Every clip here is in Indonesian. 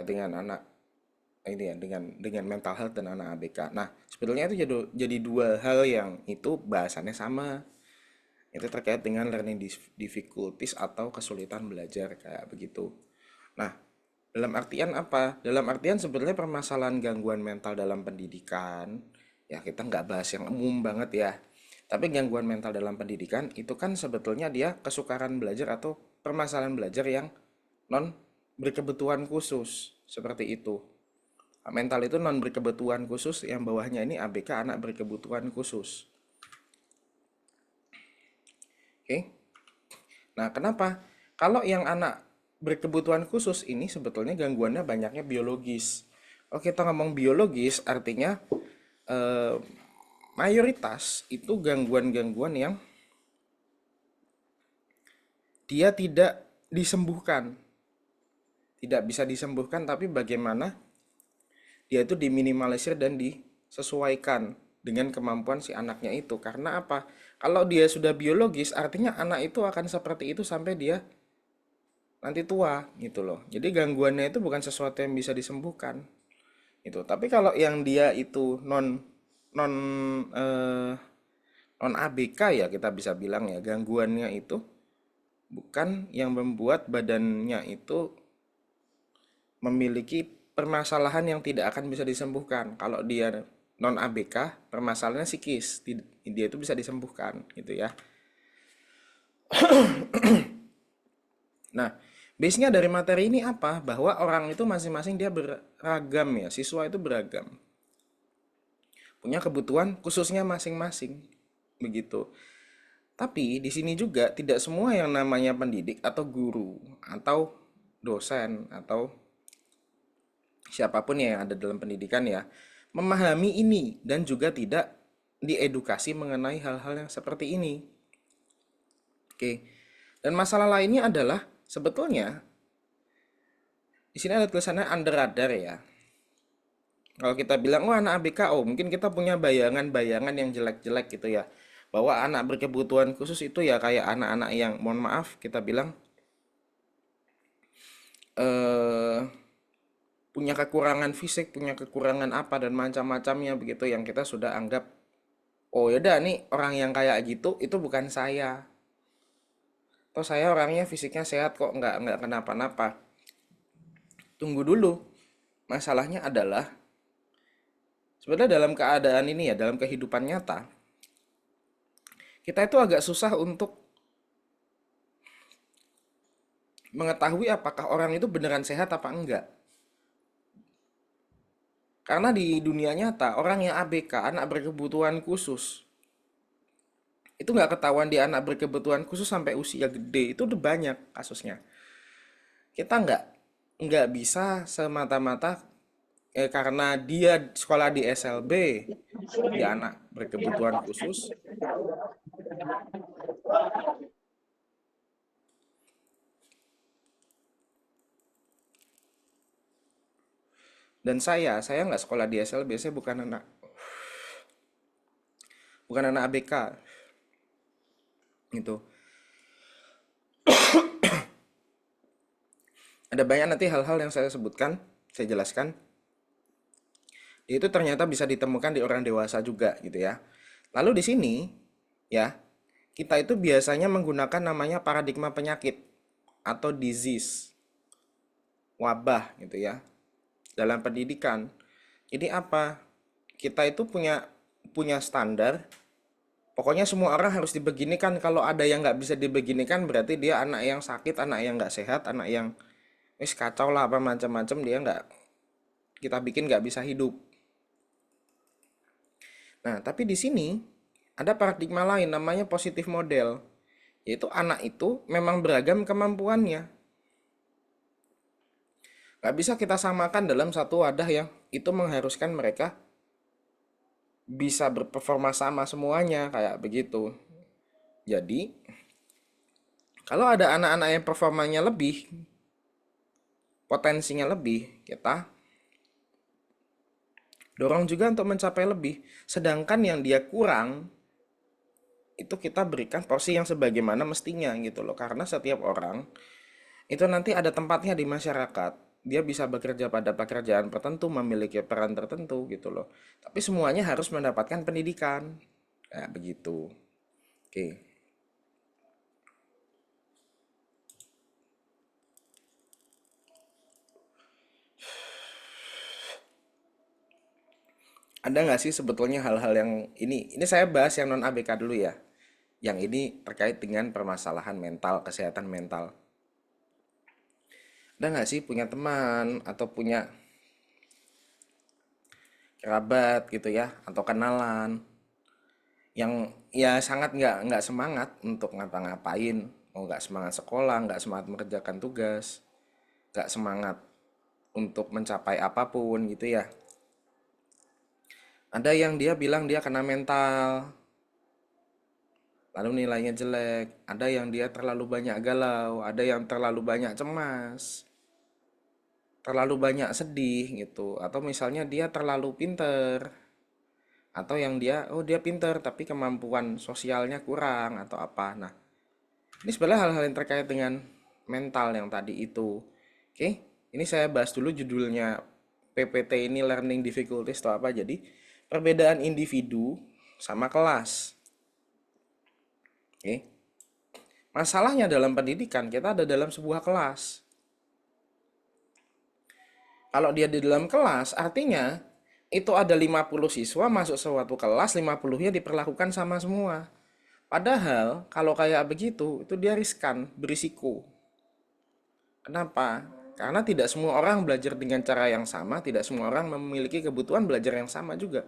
dengan anak ini ya, dengan mental health dan anak ABK. Nah, sebetulnya itu jadi dua hal yang itu bahasannya sama. Itu terkait dengan learning difficulties atau kesulitan belajar kayak begitu. Nah, dalam artian apa? Dalam artian sebenarnya permasalahan gangguan mental dalam pendidikan, ya kita nggak bahas yang umum banget ya. Tapi gangguan mental dalam pendidikan itu kan sebetulnya dia kesukaran belajar atau permasalahan belajar yang non berkebutuhan khusus, seperti itu. Mental itu non berkebutuhan khusus, yang bawahnya ini ABK, anak berkebutuhan khusus. Oke. Nah, kenapa? Kalau yang anak berkebutuhan khusus ini sebetulnya gangguannya banyaknya biologis. Kalau kita ngomong biologis, artinya eh, mayoritas itu gangguan-gangguan yang dia tidak disembuhkan. Tidak bisa disembuhkan, tapi bagaimana dia itu diminimalisir dan disesuaikan dengan kemampuan si anaknya itu. Karena apa? Kalau dia sudah biologis, artinya anak itu akan seperti itu sampai dia nanti tua gitu loh. Jadi gangguannya itu bukan sesuatu yang bisa disembuhkan itu. Tapi kalau yang dia itu non eh, non ABK, ya kita bisa bilang ya gangguannya itu bukan yang membuat badannya itu memiliki permasalahan yang tidak akan bisa disembuhkan. Kalau dia non ABK, permasalahannya psikis, dia itu bisa disembuhkan gitu ya. Nah, base-nya dari materi ini apa? Bahwa orang itu masing-masing dia beragam ya, siswa itu beragam. Punya kebutuhan khususnya masing-masing. Begitu. Tapi di sini juga tidak semua yang namanya pendidik atau guru atau dosen atau siapapun yang ada dalam pendidikan ya memahami ini dan juga tidak diedukasi mengenai hal-hal yang seperti ini. Oke. Dan masalah lainnya adalah sebetulnya di sini ada tulisannya under radar ya. Kalau kita bilang, oh anak ABK, oh mungkin kita punya bayangan-bayangan yang jelek-jelek gitu ya. Bahwa anak berkebutuhan khusus itu ya kayak anak-anak yang, mohon maaf, kita bilang, eh punya kekurangan fisik, punya kekurangan apa dan macam-macamnya begitu yang kita sudah anggap, oh yaudah nih orang yang kayak gitu itu bukan saya. Atau saya orangnya fisiknya sehat kok, nggak kenapa-napa. Tunggu dulu. Masalahnya adalah sebenarnya dalam keadaan ini ya, dalam kehidupan nyata, kita itu agak susah untuk mengetahui apakah orang itu beneran sehat apa enggak. Karena di dunia nyata, orang yang ABK, anak berkebutuhan khusus, itu nggak ketahuan dia anak berkebutuhan khusus sampai usia gede. Itu udah banyak kasusnya. Kita nggak bisa semata-mata karena dia sekolah di SLB, dia anak berkebutuhan khusus, dan saya nggak sekolah di SLB, saya bukan anak ABK gitu. Ada banyak nanti hal-hal yang saya sebutkan, saya jelaskan. Itu ternyata bisa ditemukan di orang dewasa juga gitu ya. Lalu di sini ya, kita itu biasanya menggunakan namanya paradigma penyakit atau disease, wabah gitu ya, dalam pendidikan. Jadi apa? Kita itu punya punya standar. Pokoknya semua orang harus dibeginikan. Kalau ada yang nggak bisa dibeginikan, berarti dia anak yang sakit, anak yang nggak sehat, anak yang wis kacau lah apa macam-macam, dia nggak kita bikin nggak bisa hidup. Nah, tapi di sini ada paradigma lain namanya positif model, yaitu anak itu memang beragam kemampuannya. Nggak bisa kita samakan dalam satu wadah yang itu mengharuskan mereka bisa berperforma sama semuanya kayak begitu. Jadi, kalau ada anak-anak yang performanya lebih, potensinya lebih, kita dorong juga untuk mencapai lebih. Sedangkan yang dia kurang, itu kita berikan porsi yang sebagaimana mestinya gitu loh. Karena setiap orang itu nanti ada tempatnya di masyarakat. dia bisa bekerja pada pekerjaan tertentu, memiliki peran tertentu gitu loh. Tapi semuanya harus mendapatkan pendidikan. Kayak begitu. Oke. Ada nggak sih sebetulnya hal-hal yang ini saya bahas yang non ABK dulu ya. Yang ini terkait dengan permasalahan mental, kesehatan mental. Ada nggak sih punya teman atau punya kerabat gitu ya, atau kenalan yang ya sangat nggak semangat untuk ngapa-ngapain, mau nggak semangat sekolah, nggak semangat mengerjakan tugas, nggak semangat untuk mencapai apapun gitu ya. Ada yang dia bilang dia kena mental, lalu nilainya jelek. Ada yang dia terlalu banyak galau, ada yang terlalu banyak cemas, terlalu banyak sedih gitu. Atau misalnya dia terlalu pinter, atau yang dia pinter tapi kemampuan sosialnya kurang atau apa. Nah, ini sebenarnya hal-hal yang terkait dengan mental yang tadi itu. Oke, ini saya bahas dulu judulnya PPT ini learning difficulties atau apa. Jadi, perbedaan individu sama kelas. Oke. Masalahnya dalam pendidikan kita ada dalam sebuah kelas. Kalau dia di dalam kelas, artinya itu ada 50 siswa masuk suatu kelas, 50-nya diperlakukan sama semua. Padahal kalau kayak begitu, itu dia riskan, berisiko. Kenapa? Karena tidak semua orang belajar dengan cara yang sama, tidak semua orang memiliki kebutuhan belajar yang sama juga.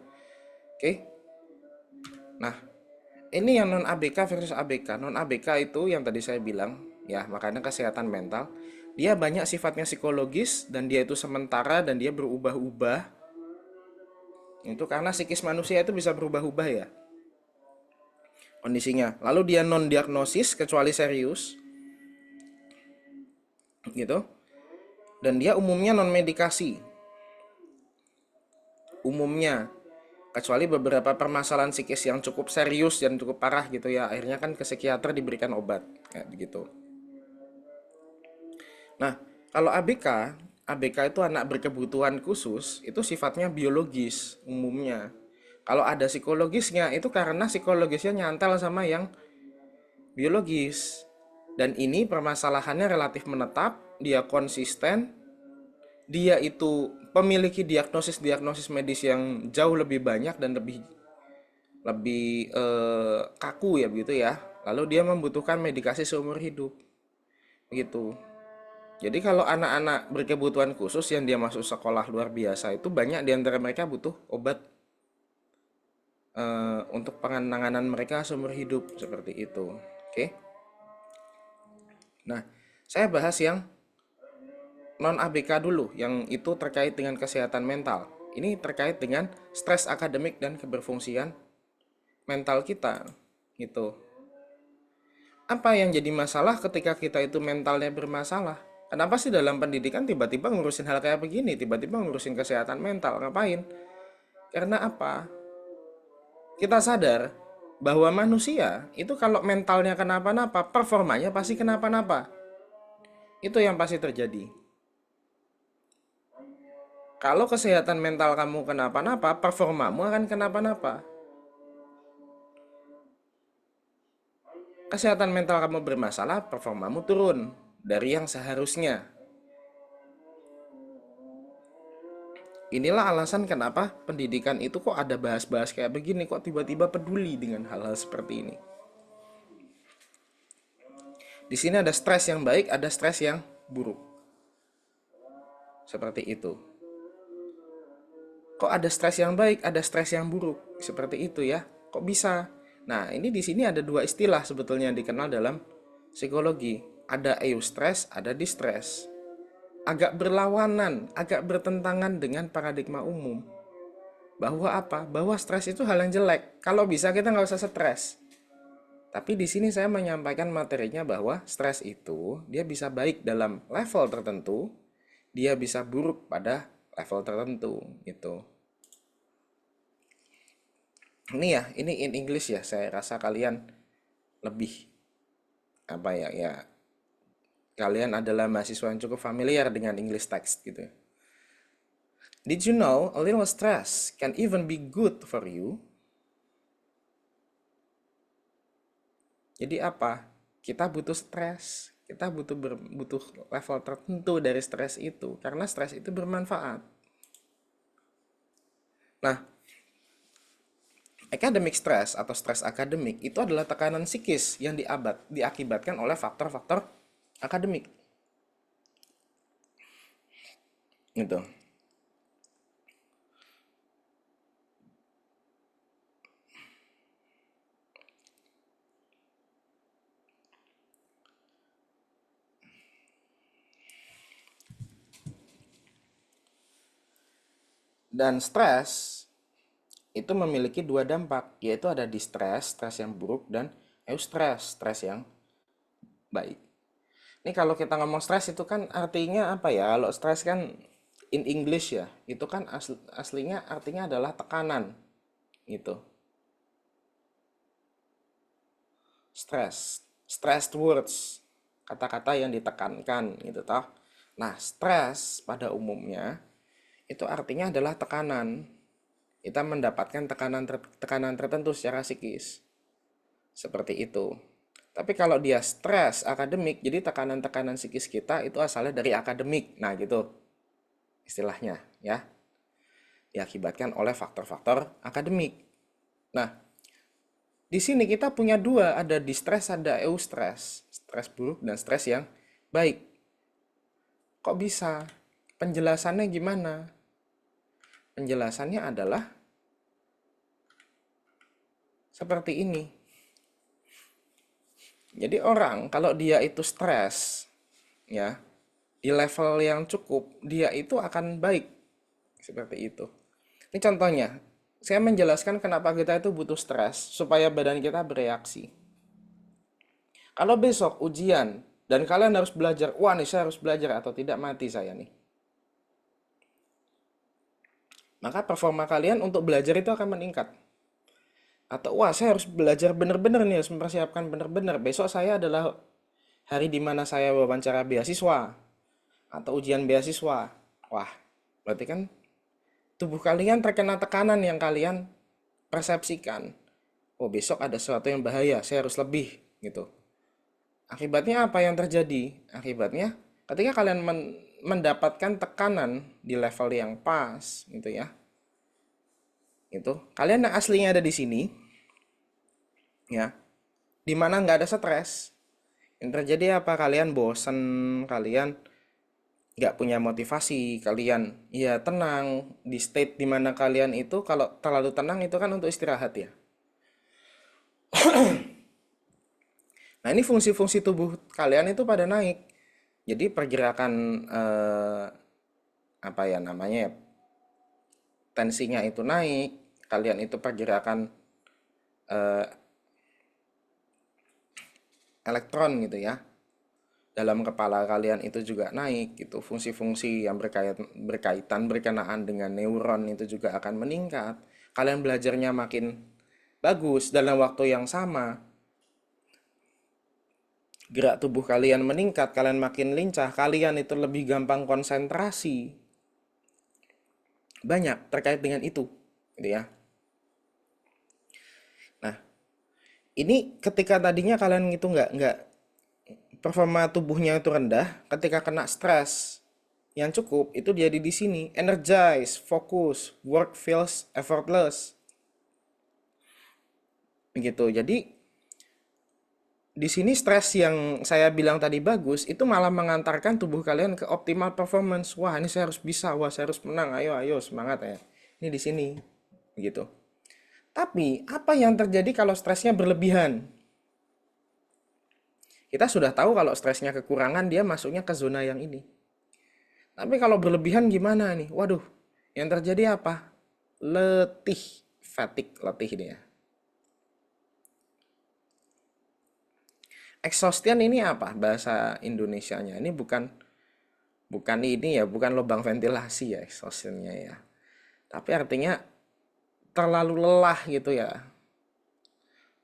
Oke? Nah, ini yang non ABK versus ABK. Non ABK itu yang tadi saya bilang, ya, makanya kesehatan mental. Dia banyak sifatnya psikologis dan dia itu sementara dan dia berubah-ubah. Itu karena psikis manusia itu bisa berubah-ubah ya kondisinya. Lalu dia non diagnosis kecuali serius gitu. Dan dia umumnya non medikasi. Umumnya kecuali beberapa permasalahan psikis yang cukup serius dan cukup parah gitu ya, akhirnya kan ke psikiater diberikan obat kayak begitu. Nah, kalau ABK itu anak berkebutuhan khusus, itu sifatnya biologis umumnya. Kalau ada psikologisnya, itu karena psikologisnya nyantel sama yang biologis. Dan ini permasalahannya relatif menetap, dia konsisten, dia itu memiliki diagnosis-diagnosis medis yang jauh lebih banyak dan lebih lebih kaku ya begitu ya. Lalu dia membutuhkan medikasi seumur hidup. Begitu. Jadi kalau anak-anak berkebutuhan khusus yang dia masuk sekolah luar biasa itu banyak di antara mereka butuh obat untuk penanganan mereka seumur hidup seperti itu. Oke. Nah, saya bahas yang non ABK dulu yang itu terkait dengan kesehatan mental. Ini terkait dengan stres akademik dan keberfungsian mental kita gitu. Apa yang jadi masalah ketika kita itu mentalnya bermasalah? Kenapa sih dalam pendidikan tiba-tiba ngurusin hal kayak begini, tiba-tiba ngurusin kesehatan mental? Ngapain? Karena apa? Kita sadar bahwa manusia itu kalau mentalnya kenapa-napa, performanya pasti kenapa-napa. Itu yang pasti terjadi. Kalau kesehatan mental kamu kenapa-napa, performamu akan kenapa-napa. Kesehatan mental kamu bermasalah, performamu turun dari yang seharusnya. Inilah alasan kenapa pendidikan itu kok ada bahas-bahas kayak begini, kok tiba-tiba peduli dengan hal-hal seperti ini. Di sini ada stres yang baik, ada stres yang buruk. Seperti itu. Kok ada stres yang baik, ada stres yang buruk? Seperti itu ya. Kok bisa? Nah, ini di sini ada dua istilah sebetulnya yang dikenal dalam psikologi. Ada eustress, ada distress. Agak berlawanan, agak bertentangan dengan paradigma umum. Bahwa apa? Bahwa stres itu hal yang jelek. Kalau bisa kita nggak usah stres. Tapi di sini saya menyampaikan materinya bahwa stres itu dia bisa baik dalam level tertentu, dia bisa buruk pada level tertentu gitu. Ini ya, ini in English ya. Saya rasa kalian lebih apa ya kalian adalah mahasiswa yang cukup familiar dengan English text gitu. Did you know a little stress can even be good for you? Jadi apa? Kita butuh stres. Kita butuh level tertentu dari stres itu karena stres itu bermanfaat. Nah, academic stress atau stres akademik itu adalah tekanan psikis yang diakibatkan oleh faktor-faktor akademik. Gitu. Dan stres itu memiliki dua dampak, yaitu ada distress, stres yang buruk, dan eustress, stres yang baik. Ini kalau kita ngomong stres itu kan artinya apa ya? Kalau stres kan in English ya, itu kan aslinya artinya adalah tekanan gitu. Stress, stressed words, kata-kata yang ditekankan gitu toh. Nah, stres pada umumnya itu artinya adalah tekanan. Kita mendapatkan tekanan tertentu secara psikis. Seperti itu. Tapi kalau dia stres akademik, jadi tekanan-tekanan psikis kita itu asalnya dari akademik. Nah, gitu istilahnya ya. Diakibatkan oleh faktor-faktor akademik. Nah, di sini kita punya dua, ada distress, ada eustress. Stres buruk dan stres yang baik. Kok bisa? Penjelasannya gimana? Penjelasannya adalah seperti ini. Jadi orang kalau dia itu stres, ya, di level yang cukup, dia itu akan baik. Seperti itu. Ini contohnya, saya menjelaskan kenapa kita itu butuh stres, supaya badan kita bereaksi. Kalau besok ujian, dan kalian harus belajar, wah nih saya harus belajar atau tidak mati saya nih. Maka performa kalian untuk belajar itu akan meningkat. Atau wah saya harus belajar benar-benar nih, harus mempersiapkan benar-benar. Besok saya adalah hari di mana saya wawancara beasiswa atau ujian beasiswa. Wah, berarti kan tubuh kalian terkena tekanan yang kalian persepsikan. Oh, besok ada sesuatu yang bahaya, saya harus lebih gitu. Akibatnya apa yang terjadi? Akibatnya ketika kalian mendapatkan tekanan di level yang pas gitu ya. Itu kalian yang aslinya ada di sini ya, di mana nggak ada stres. Yang terjadi apa? Kalian bosen, kalian nggak punya motivasi, kalian ya tenang di state dimana kalian itu kalau terlalu tenang itu kan untuk istirahat ya. Nah ini fungsi-fungsi tubuh kalian itu pada naik. Jadi pergerakan apa ya namanya ya, tensinya itu naik, kalian itu pergerakan eh, elektron gitu ya dalam kepala kalian itu juga naik gitu, fungsi-fungsi yang berkaitan berkenaan dengan neuron itu juga akan meningkat, kalian belajarnya makin bagus dalam waktu yang sama, gerak tubuh kalian meningkat, kalian makin lincah, kalian itu lebih gampang konsentrasi, banyak terkait dengan itu gitu ya. Nah, ini ketika tadinya kalian itu nggak performa tubuhnya itu rendah, ketika kena stres yang cukup itu jadi di sini energize, fokus, work feels effortless. Begitu. Jadi di sini stres yang saya bilang tadi bagus itu malah mengantarkan tubuh kalian ke optimal performance. Wah, ini saya harus bisa, wah saya harus menang. Ayo, ayo, semangat ya. Ini di sini. Begitu. Tapi apa yang terjadi kalau stresnya berlebihan? Kita sudah tahu kalau stresnya kekurangan dia masuknya ke zona yang ini. Tapi kalau berlebihan gimana nih? Waduh, yang terjadi apa? Letih, fatigue, letih dia. Exhaustion ini apa bahasa Indonesianya? Ini bukan bukan ini ya, bukan lubang ventilasi ya exhaustionnya ya. Tapi artinya terlalu lelah gitu ya.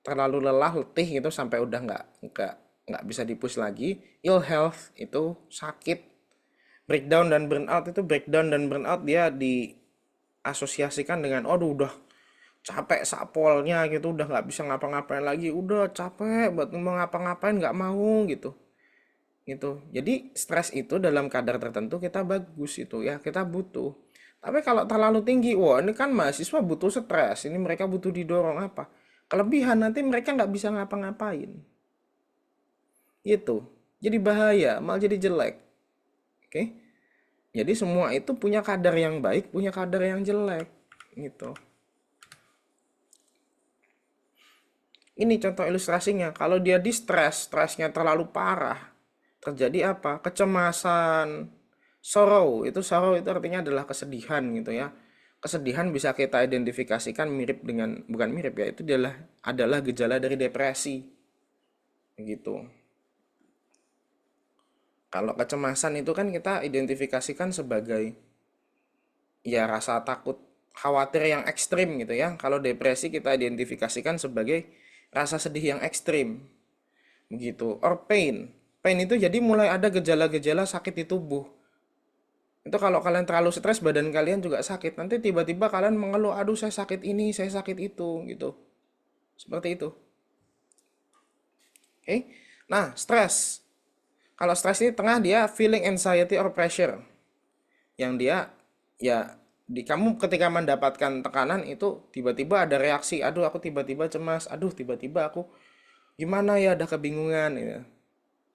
Terlalu lelah, letih gitu sampai udah nggak nggak bisa di-push lagi. Ill health itu sakit. Breakdown dan burnout itu, breakdown dan burnout dia diasosiasikan dengan, aduh udah capek sapolnya gitu, udah nggak bisa ngapa-ngapain lagi, udah capek buat mau ngapa-ngapain nggak mau gitu gitu. Jadi stres itu dalam kadar tertentu kita bagus itu ya, kita butuh. Tapi kalau terlalu tinggi, wah ini kan mahasiswa butuh stres, ini mereka butuh didorong apa? Kelebihan nanti mereka nggak bisa ngapa-ngapain. Itu. Jadi bahaya, malah jadi jelek. Oke? Jadi semua itu punya kadar yang baik, punya kadar yang jelek. Gitu. Ini contoh ilustrasinya. Kalau dia di stres, stresnya terlalu parah, terjadi apa? Kecemasan, sorrow. Sorrow itu artinya adalah kesedihan gitu ya. Kesedihan bisa kita identifikasikan mirip dengan, bukan mirip ya, itu adalah gejala dari depresi. Gitu. Kalau kecemasan itu kan kita identifikasikan sebagai ya rasa takut, khawatir yang ekstrim gitu ya. Kalau depresi kita identifikasikan sebagai rasa sedih yang ekstrim. Begitu. Or pain. Pain itu jadi mulai ada gejala-gejala sakit di tubuh. Itu kalau kalian terlalu stres, badan kalian juga sakit. Nanti tiba-tiba kalian mengeluh, aduh saya sakit ini, saya sakit itu, gitu. Seperti itu. Oke. Nah, stres. Kalau stres ini tengah dia feeling anxiety or pressure. Yang dia ya di kamu ketika mendapatkan tekanan itu tiba-tiba ada reaksi, aduh aku tiba-tiba cemas, aduh tiba-tiba aku gimana ya, ada kebingungan gitu.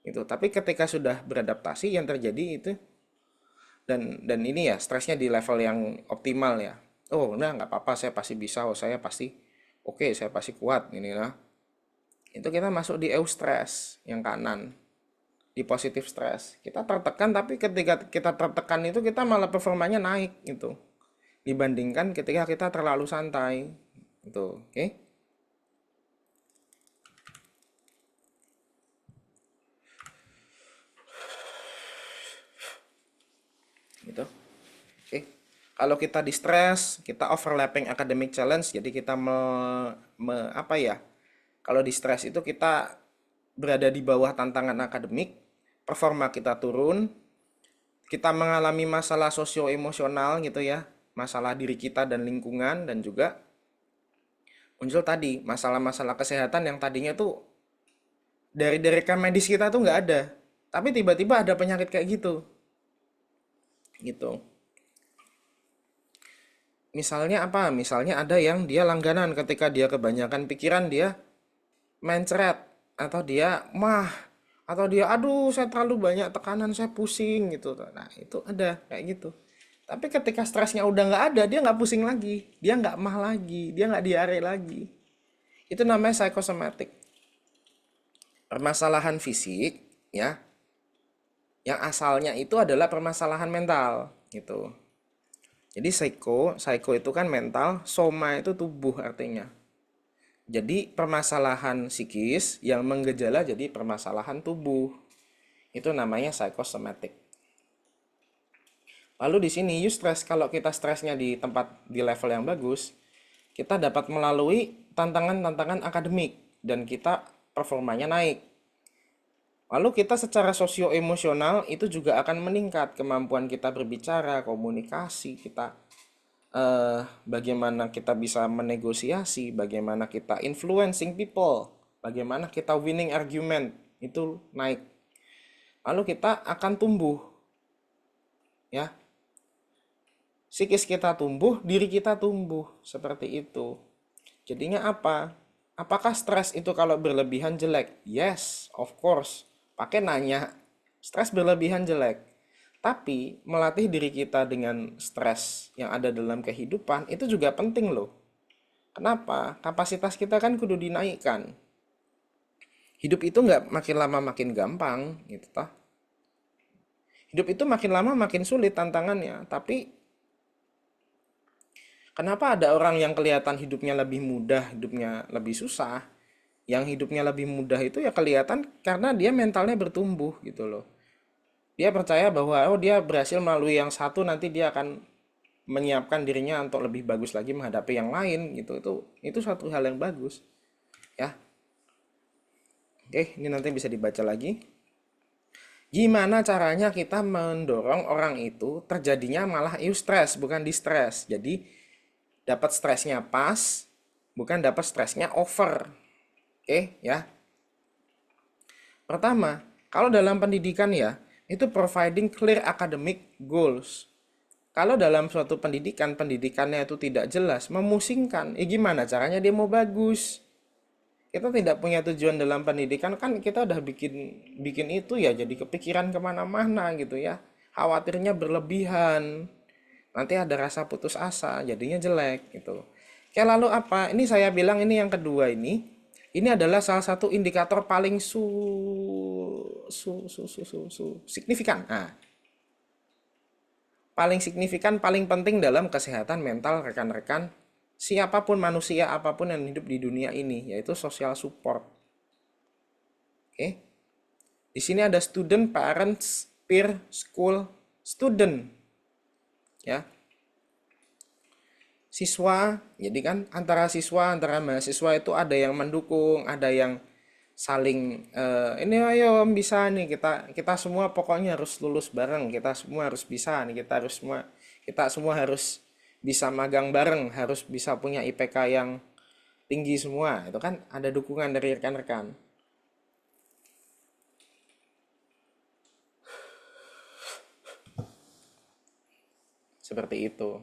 Itu. Tapi ketika sudah beradaptasi yang terjadi itu, dan ini ya stresnya di level yang optimal ya. Oh, nah nggak apa-apa, saya pasti bisa, oh saya pasti oke, saya pasti kuat ini lah. Itu kita masuk di eustress yang kanan, di positif stress. Kita tertekan, tapi ketika kita tertekan itu kita malah performanya naik gitu. Dibandingkan ketika kita terlalu santai. Gitu, oke? Gitu. Oke. Kalau kita di stress, kita overlapping academic challenge, jadi kita apa ya? Kalau di stress itu kita berada di bawah tantangan akademik, performa kita turun, kita mengalami masalah sosioemosional gitu ya, masalah diri kita dan lingkungan, dan juga muncul tadi masalah-masalah kesehatan yang tadinya tuh dari rekam medis kita tuh nggak ada, tapi tiba-tiba ada penyakit kayak gitu gitu. Misalnya apa? Misalnya ada yang dia langganan, ketika dia kebanyakan pikiran dia mencret, atau dia mah, atau dia aduh saya terlalu banyak tekanan, saya pusing gitu. Nah itu ada kayak gitu. Tapi ketika stresnya udah nggak ada, dia nggak pusing lagi, dia nggak mah lagi, dia nggak diare lagi. Itu namanya psikosomatik. Permasalahan fisik ya, yang asalnya itu adalah permasalahan mental gitu. Jadi psycho itu kan mental, soma itu tubuh artinya. Jadi permasalahan psikis yang menggejala jadi permasalahan tubuh. Itu namanya psychosomatic. Lalu di sini eustress, kalau kita stresnya di tempat di level yang bagus, kita dapat melalui tantangan-tantangan akademik dan kita performanya naik. Lalu kita secara sosio-emosional itu juga akan meningkat, kemampuan kita berbicara, komunikasi, kita bagaimana kita bisa menegosiasi, bagaimana kita influencing people, bagaimana kita winning argument, itu naik. Lalu kita akan tumbuh, ya. Psikis kita tumbuh, diri kita tumbuh, seperti itu. Jadinya apa? Apakah stres itu kalau berlebihan jelek? Yes, of course. Pakai nanya, stres berlebihan jelek. Tapi melatih diri kita dengan stres yang ada dalam kehidupan itu juga penting loh. Kenapa? Kapasitas kita kan kudu dinaikkan. Hidup itu nggak makin lama makin gampang, gitu toh. Hidup itu makin lama makin sulit tantangannya. Tapi kenapa ada orang yang kelihatan hidupnya lebih mudah, hidupnya lebih susah? Yang hidupnya lebih mudah itu ya kelihatan karena dia mentalnya bertumbuh gitu loh. Dia percaya bahwa oh dia berhasil melalui yang satu, nanti dia akan menyiapkan dirinya untuk lebih bagus lagi menghadapi yang lain gitu. Itu suatu hal yang bagus ya. Oke, ini nanti bisa dibaca lagi. Gimana caranya kita mendorong orang itu terjadinya malah eustress, bukan distress. Jadi dapat stresnya pas, bukan dapat stresnya over. Oke, ya. Pertama, kalau dalam pendidikan ya, itu providing clear academic goals. Kalau dalam suatu pendidikan, pendidikannya itu tidak jelas, memusingkan. Gimana caranya dia mau bagus? Kita tidak punya tujuan dalam pendidikan, kan kita udah bikin bikin itu ya, jadi kepikiran kemana-mana gitu ya. Khawatirnya berlebihan. Nanti ada rasa putus asa, jadinya jelek gitu. Kayak lalu apa? Ini saya bilang ini yang kedua ini. Ini adalah salah satu indikator paling signifikan. Nah, paling signifikan, paling penting dalam kesehatan mental rekan-rekan siapapun manusia apapun yang hidup di dunia ini, yaitu social support. Oke. Di sini ada student, parents, peer, school, student. Ya. Siswa, jadi kan antara siswa, antara mahasiswa itu ada yang mendukung, ada yang saling ini ayo bisa nih, kita semua pokoknya harus lulus bareng, kita semua harus bisa nih, kita semua harus bisa magang bareng, harus bisa punya IPK yang tinggi semua. Itu kan ada dukungan dari rekan-rekan. Seperti itu.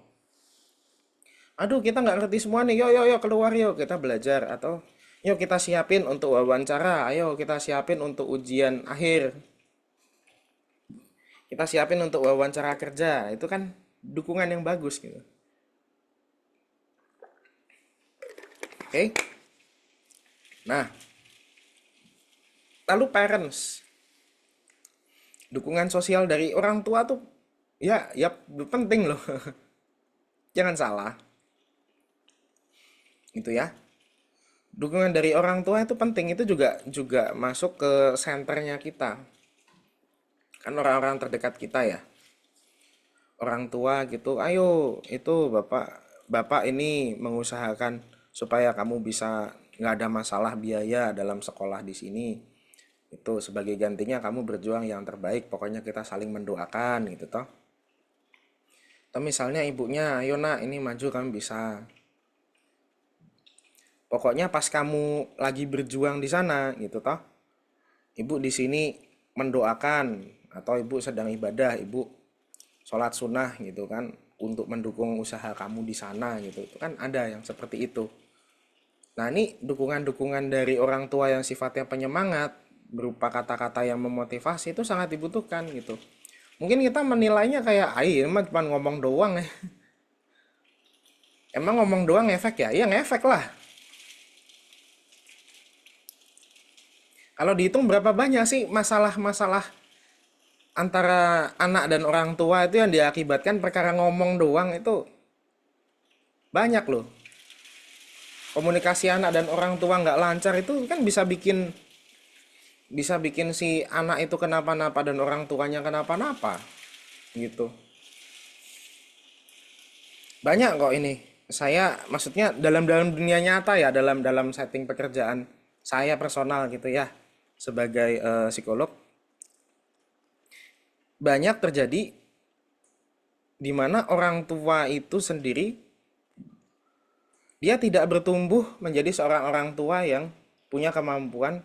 Aduh, kita nggak ngerti semua nih. Yuk, yuk, yuk, keluar yuk, kita belajar. Atau yuk kita siapin untuk wawancara. Ayo kita siapin untuk ujian akhir. Kita siapin untuk wawancara kerja. Itu kan dukungan yang bagus gitu. Oke. Nah, lalu parents. Dukungan sosial dari orang tua tuh ya, ya penting loh. Jangan salah. Gitu ya. Dukungan dari orang tua itu penting, itu juga juga masuk ke senternya kita. Kan orang-orang terdekat kita ya. Orang tua gitu, ayo itu bapak bapak ini mengusahakan supaya kamu bisa nggak ada masalah biaya dalam sekolah di sini. Itu sebagai gantinya kamu berjuang yang terbaik. Pokoknya kita saling mendoakan gitu toh. Atau misalnya ibunya, ayo nak ini maju kamu bisa. Pokoknya pas kamu lagi berjuang di sana gitu toh. Ibu di sini mendoakan, atau ibu sedang ibadah, ibu sholat sunnah gitu kan untuk mendukung usaha kamu di sana gitu. Itu kan ada yang seperti itu. Nah, ini dukungan-dukungan dari orang tua yang sifatnya penyemangat berupa kata-kata yang memotivasi itu sangat dibutuhkan gitu. Mungkin kita menilainya kayak, "Ah, ini mah cuma ngomong doang ya." Emang ngomong doang efek ya? Iya ngefek lah. Kalau dihitung berapa banyak sih masalah-masalah antara anak dan orang tua itu yang diakibatkan perkara ngomong doang, itu banyak loh. Komunikasi anak dan orang tua nggak lancar itu kan bisa bikin si anak itu kenapa-napa dan orang tuanya kenapa-napa gitu. Banyak kok ini. Saya maksudnya dalam dalam dunia nyata ya, dalam dalam setting pekerjaan saya personal gitu ya, sebagai psikolog, banyak terjadi di mana orang tua itu sendiri dia tidak bertumbuh menjadi seorang orang tua yang punya kemampuan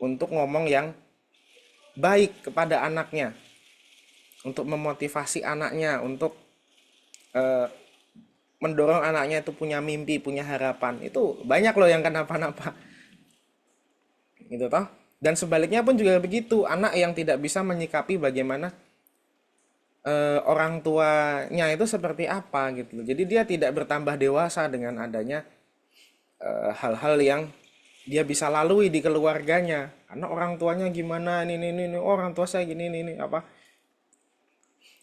untuk ngomong yang baik kepada anaknya, untuk memotivasi anaknya, untuk eh, mendorong anaknya itu punya mimpi, punya harapan. Itu banyak loh yang kenapa-napa gitu toh. Dan sebaliknya pun juga begitu, anak yang tidak bisa menyikapi bagaimana orang tuanya itu seperti apa gitu. Jadi dia tidak bertambah dewasa dengan adanya hal-hal yang dia bisa lalui di keluarganya. Karena orang tuanya gimana ini, orang tua saya gini ini apa.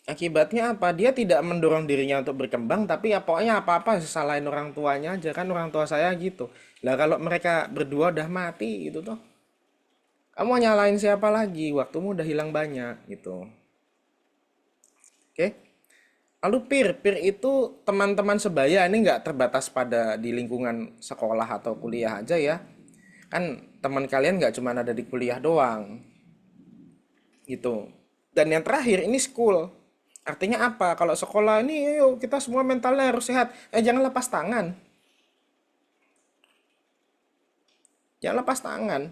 Akibatnya apa? Dia tidak mendorong dirinya untuk berkembang, tapi ya pokoknya apa-apa salahin orang tuanya aja, kan orang tua saya gitu. Lah kalau mereka berdua udah mati gitu toh. Kamu mau nyalain siapa lagi? Waktumu udah hilang banyak gitu. Oke? Lalu peer itu teman-teman sebaya, ini nggak terbatas pada di lingkungan sekolah atau kuliah aja ya. Kan teman kalian nggak cuma ada di kuliah doang gitu. Dan yang terakhir ini school. Artinya apa? Kalau sekolah ini, yuk kita semua mentalnya harus sehat. Jangan lepas tangan. Jangan lepas tangan.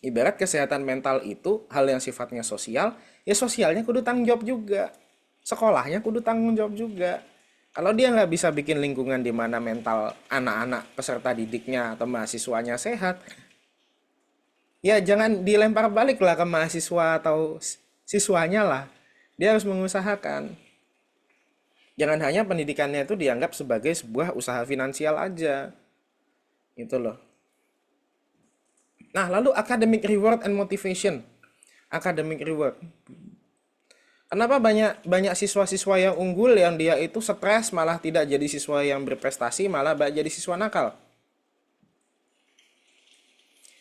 Ibarat kesehatan mental itu hal yang sifatnya sosial, ya sosialnya kudu tanggung jawab juga. Sekolahnya kudu tanggung jawab juga. Kalau dia nggak bisa bikin lingkungan di mana mental anak-anak peserta didiknya atau mahasiswanya sehat, ya jangan dilempar balik lah ke mahasiswa atau siswanya lah. Dia harus mengusahakan. Jangan hanya pendidikannya itu dianggap sebagai sebuah usaha finansial aja. Itu loh. Nah, lalu academic reward and motivation. Academic reward. Kenapa banyak banyak siswa-siswa yang unggul yang dia itu stres malah tidak jadi siswa yang berprestasi malah jadi siswa nakal.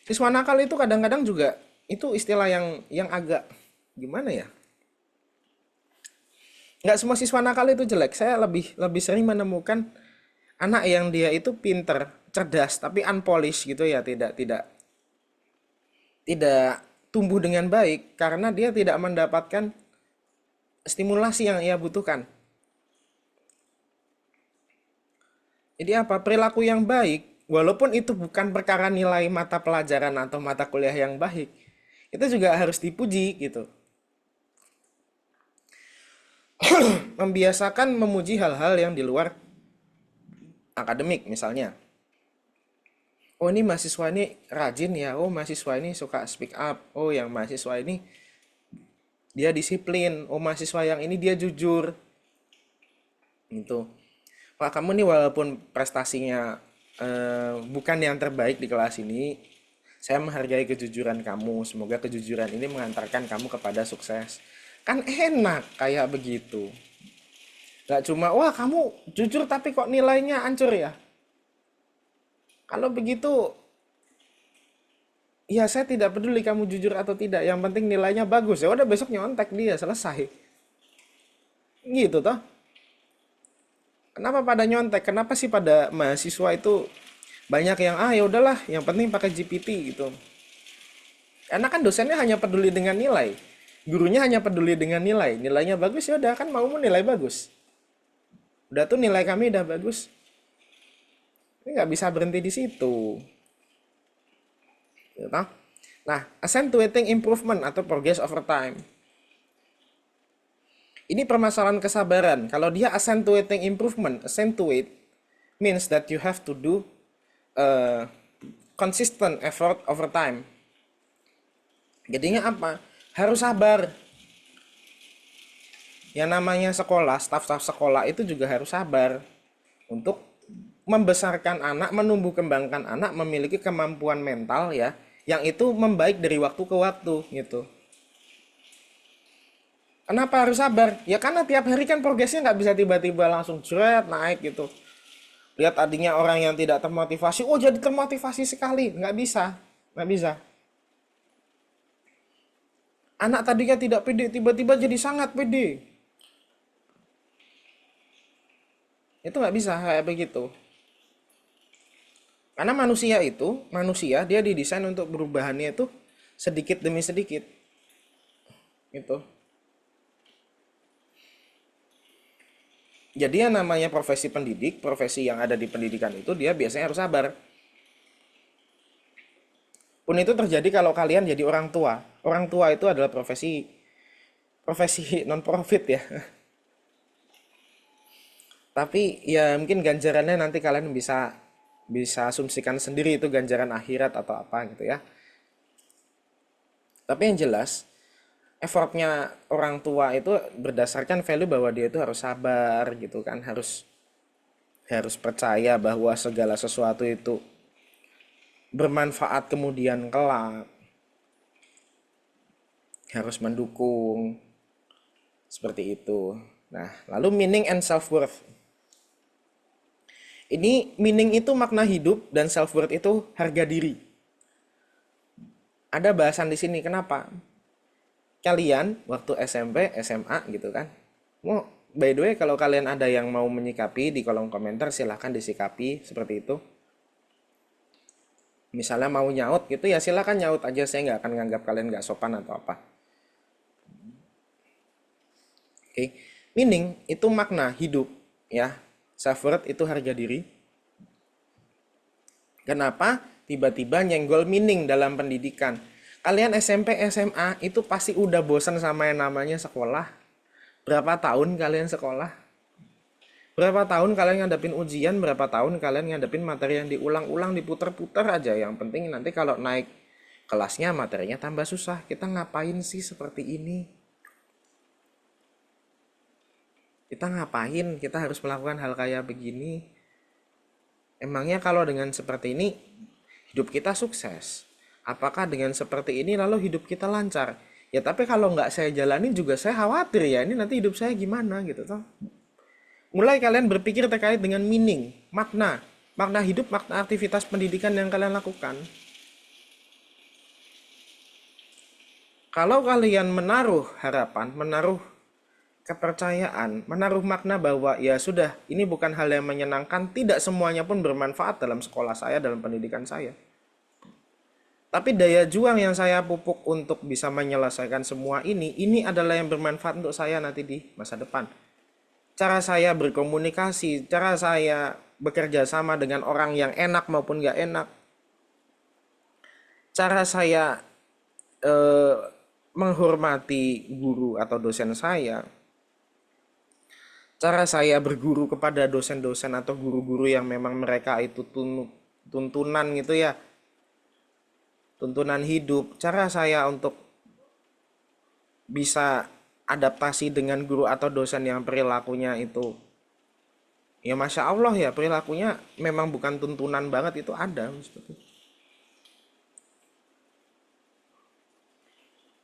Siswa nakal itu kadang-kadang juga itu istilah yang agak gimana ya? Nggak semua siswa nakal itu jelek. Saya lebih lebih sering menemukan anak yang dia itu pinter, cerdas tapi unpolished gitu ya, tidak tumbuh dengan baik karena dia tidak mendapatkan stimulasi yang ia butuhkan. Jadi apa? Perilaku yang baik, walaupun itu bukan perkara nilai mata pelajaran atau mata kuliah yang baik, itu juga harus dipuji gitu. Membiasakan memuji hal-hal yang di luar akademik misalnya. Oh ini mahasiswa ini rajin ya, oh mahasiswa ini suka speak up, oh yang mahasiswa ini dia disiplin, oh mahasiswa yang ini dia jujur. Gitu. Pak kamu nih walaupun prestasinya bukan yang terbaik di kelas ini, saya menghargai kejujuran kamu. Semoga kejujuran ini mengantarkan kamu kepada sukses. Kan enak kayak begitu. Gak cuma, wah kamu jujur tapi kok nilainya hancur ya. Kalau begitu, ya saya tidak peduli kamu jujur atau tidak. Yang penting nilainya bagus. Ya udah besok nyontek dia, selesai. Gitu toh. Kenapa pada nyontek? Kenapa sih pada mahasiswa itu banyak yang ya udahlah, yang penting pakai GPT gitu. Karena kan dosennya hanya peduli dengan nilai. Gurunya hanya peduli dengan nilai. Nilainya bagus ya udah kan mau nilai bagus. Udah tuh nilai kami udah bagus. Ini nggak bisa berhenti di situ. Gitu. Nah, accentuating improvement atau progress over time. Ini permasalahan kesabaran. Kalau dia accentuating improvement, accentuate means that you have to do uh, consistent effort over time. Jadinya apa? Harus sabar. Yang namanya sekolah, staf-staf sekolah itu juga harus sabar untuk membesarkan anak, menumbuh kembangkan anak, memiliki kemampuan mental ya, yang itu membaik dari waktu ke waktu gitu. Kenapa harus sabar? Ya karena tiap hari kan progresnya nggak bisa tiba-tiba langsung jret naik gitu. Lihat tadinya orang yang tidak termotivasi, oh jadi termotivasi sekali, nggak bisa, nggak bisa. Anak tadinya tidak pede, tiba-tiba jadi sangat pede. Itu nggak bisa kayak begitu. Karena manusia dia didesain untuk perubahannya itu sedikit demi sedikit. Gitu. Jadi yang namanya profesi pendidik, profesi yang ada di pendidikan itu dia biasanya harus sabar. Pun itu terjadi kalau kalian jadi orang tua. Orang tua itu adalah profesi profesi non profit ya. Tapi ya mungkin ganjarannya nanti kalian bisa bisa asumsikan sendiri itu ganjaran akhirat atau apa gitu ya. Tapi yang jelas effortnya orang tua itu berdasarkan value bahwa dia itu harus sabar gitu kan, harus harus percaya bahwa segala sesuatu itu bermanfaat kemudian kelak, harus mendukung seperti itu. Nah, lalu meaning and self worth. Ini meaning itu makna hidup dan self worth itu harga diri. Ada bahasan di sini kenapa? Kalian waktu SMP, SMA gitu kan. Mau by the way kalau kalian ada yang mau menyikapi di kolom komentar silahkan disikapi seperti itu. Misalnya mau nyaut gitu ya silakan nyaut aja, saya nggak akan nganggap kalian nggak sopan atau apa. Oke, meaning itu makna hidup ya. Self worth itu harga diri. Kenapa tiba-tiba nyenggol meaning dalam pendidikan? Kalian SMP, SMA itu pasti udah bosan sama yang namanya sekolah. Berapa tahun kalian sekolah? Berapa tahun kalian ngadepin ujian? Berapa tahun kalian ngadepin materi yang diulang-ulang, diputer-puter aja? Yang penting nanti kalau naik kelasnya materinya tambah susah. Kita ngapain sih seperti ini? Kita ngapain? Kita harus melakukan hal kayak begini. Emangnya kalau dengan seperti ini hidup kita sukses? Apakah dengan seperti ini lalu hidup kita lancar? Ya tapi kalau nggak saya jalani juga saya khawatir ya ini nanti hidup saya gimana gitu toh. Mulai kalian berpikir terkait dengan meaning, makna, makna hidup, makna aktivitas pendidikan yang kalian lakukan. Kalau kalian menaruh harapan, menaruh kepercayaan, menaruh makna bahwa ya sudah, ini bukan hal yang menyenangkan, tidak semuanya pun bermanfaat dalam sekolah saya, dalam pendidikan saya. Tapi daya juang yang saya pupuk untuk bisa menyelesaikan semua ini adalah yang bermanfaat untuk saya nanti di masa depan. Cara saya berkomunikasi, cara saya bekerja sama dengan orang yang enak maupun gak enak, cara saya eh, menghormati guru atau dosen saya, cara saya berguru kepada dosen-dosen atau guru-guru yang memang mereka itu tuntunan gitu ya, tuntunan hidup, cara saya untuk bisa adaptasi dengan guru atau dosen yang perilakunya itu ya masya Allah ya perilakunya memang bukan tuntunan banget itu ada seperti itu.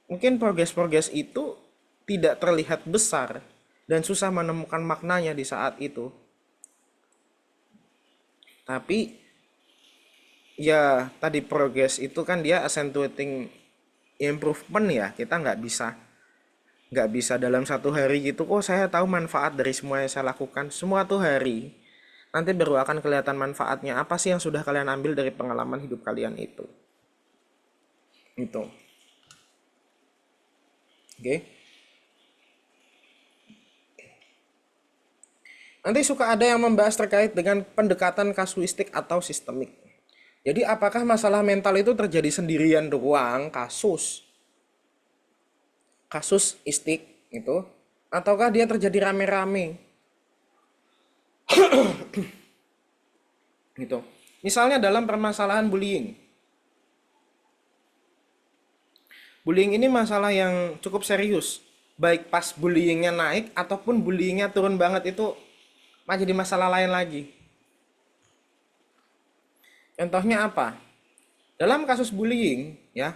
Mungkin progres-progres itu tidak terlihat besar dan susah menemukan maknanya di saat itu. Tapi ya tadi progres itu kan dia accentuating improvement ya. Kita nggak bisa dalam satu hari gitu. Oh saya tahu manfaat dari semua yang saya lakukan. Semua tuh hari. Nanti baru akan kelihatan manfaatnya. Apa sih yang sudah kalian ambil dari pengalaman hidup kalian itu? Itu. Oke. Nanti suka ada yang membahas terkait dengan pendekatan kasuistik atau sistemik. Jadi apakah masalah mental itu terjadi sendirian doang, kasus istik itu, ataukah dia terjadi rame-rame gitu. Misalnya dalam permasalahan bullying. Bullying ini masalah yang cukup serius. Baik pas bullyingnya naik ataupun bullyingnya turun banget itu jadi masalah lain lagi. Contohnya apa? Dalam kasus bullying, ya,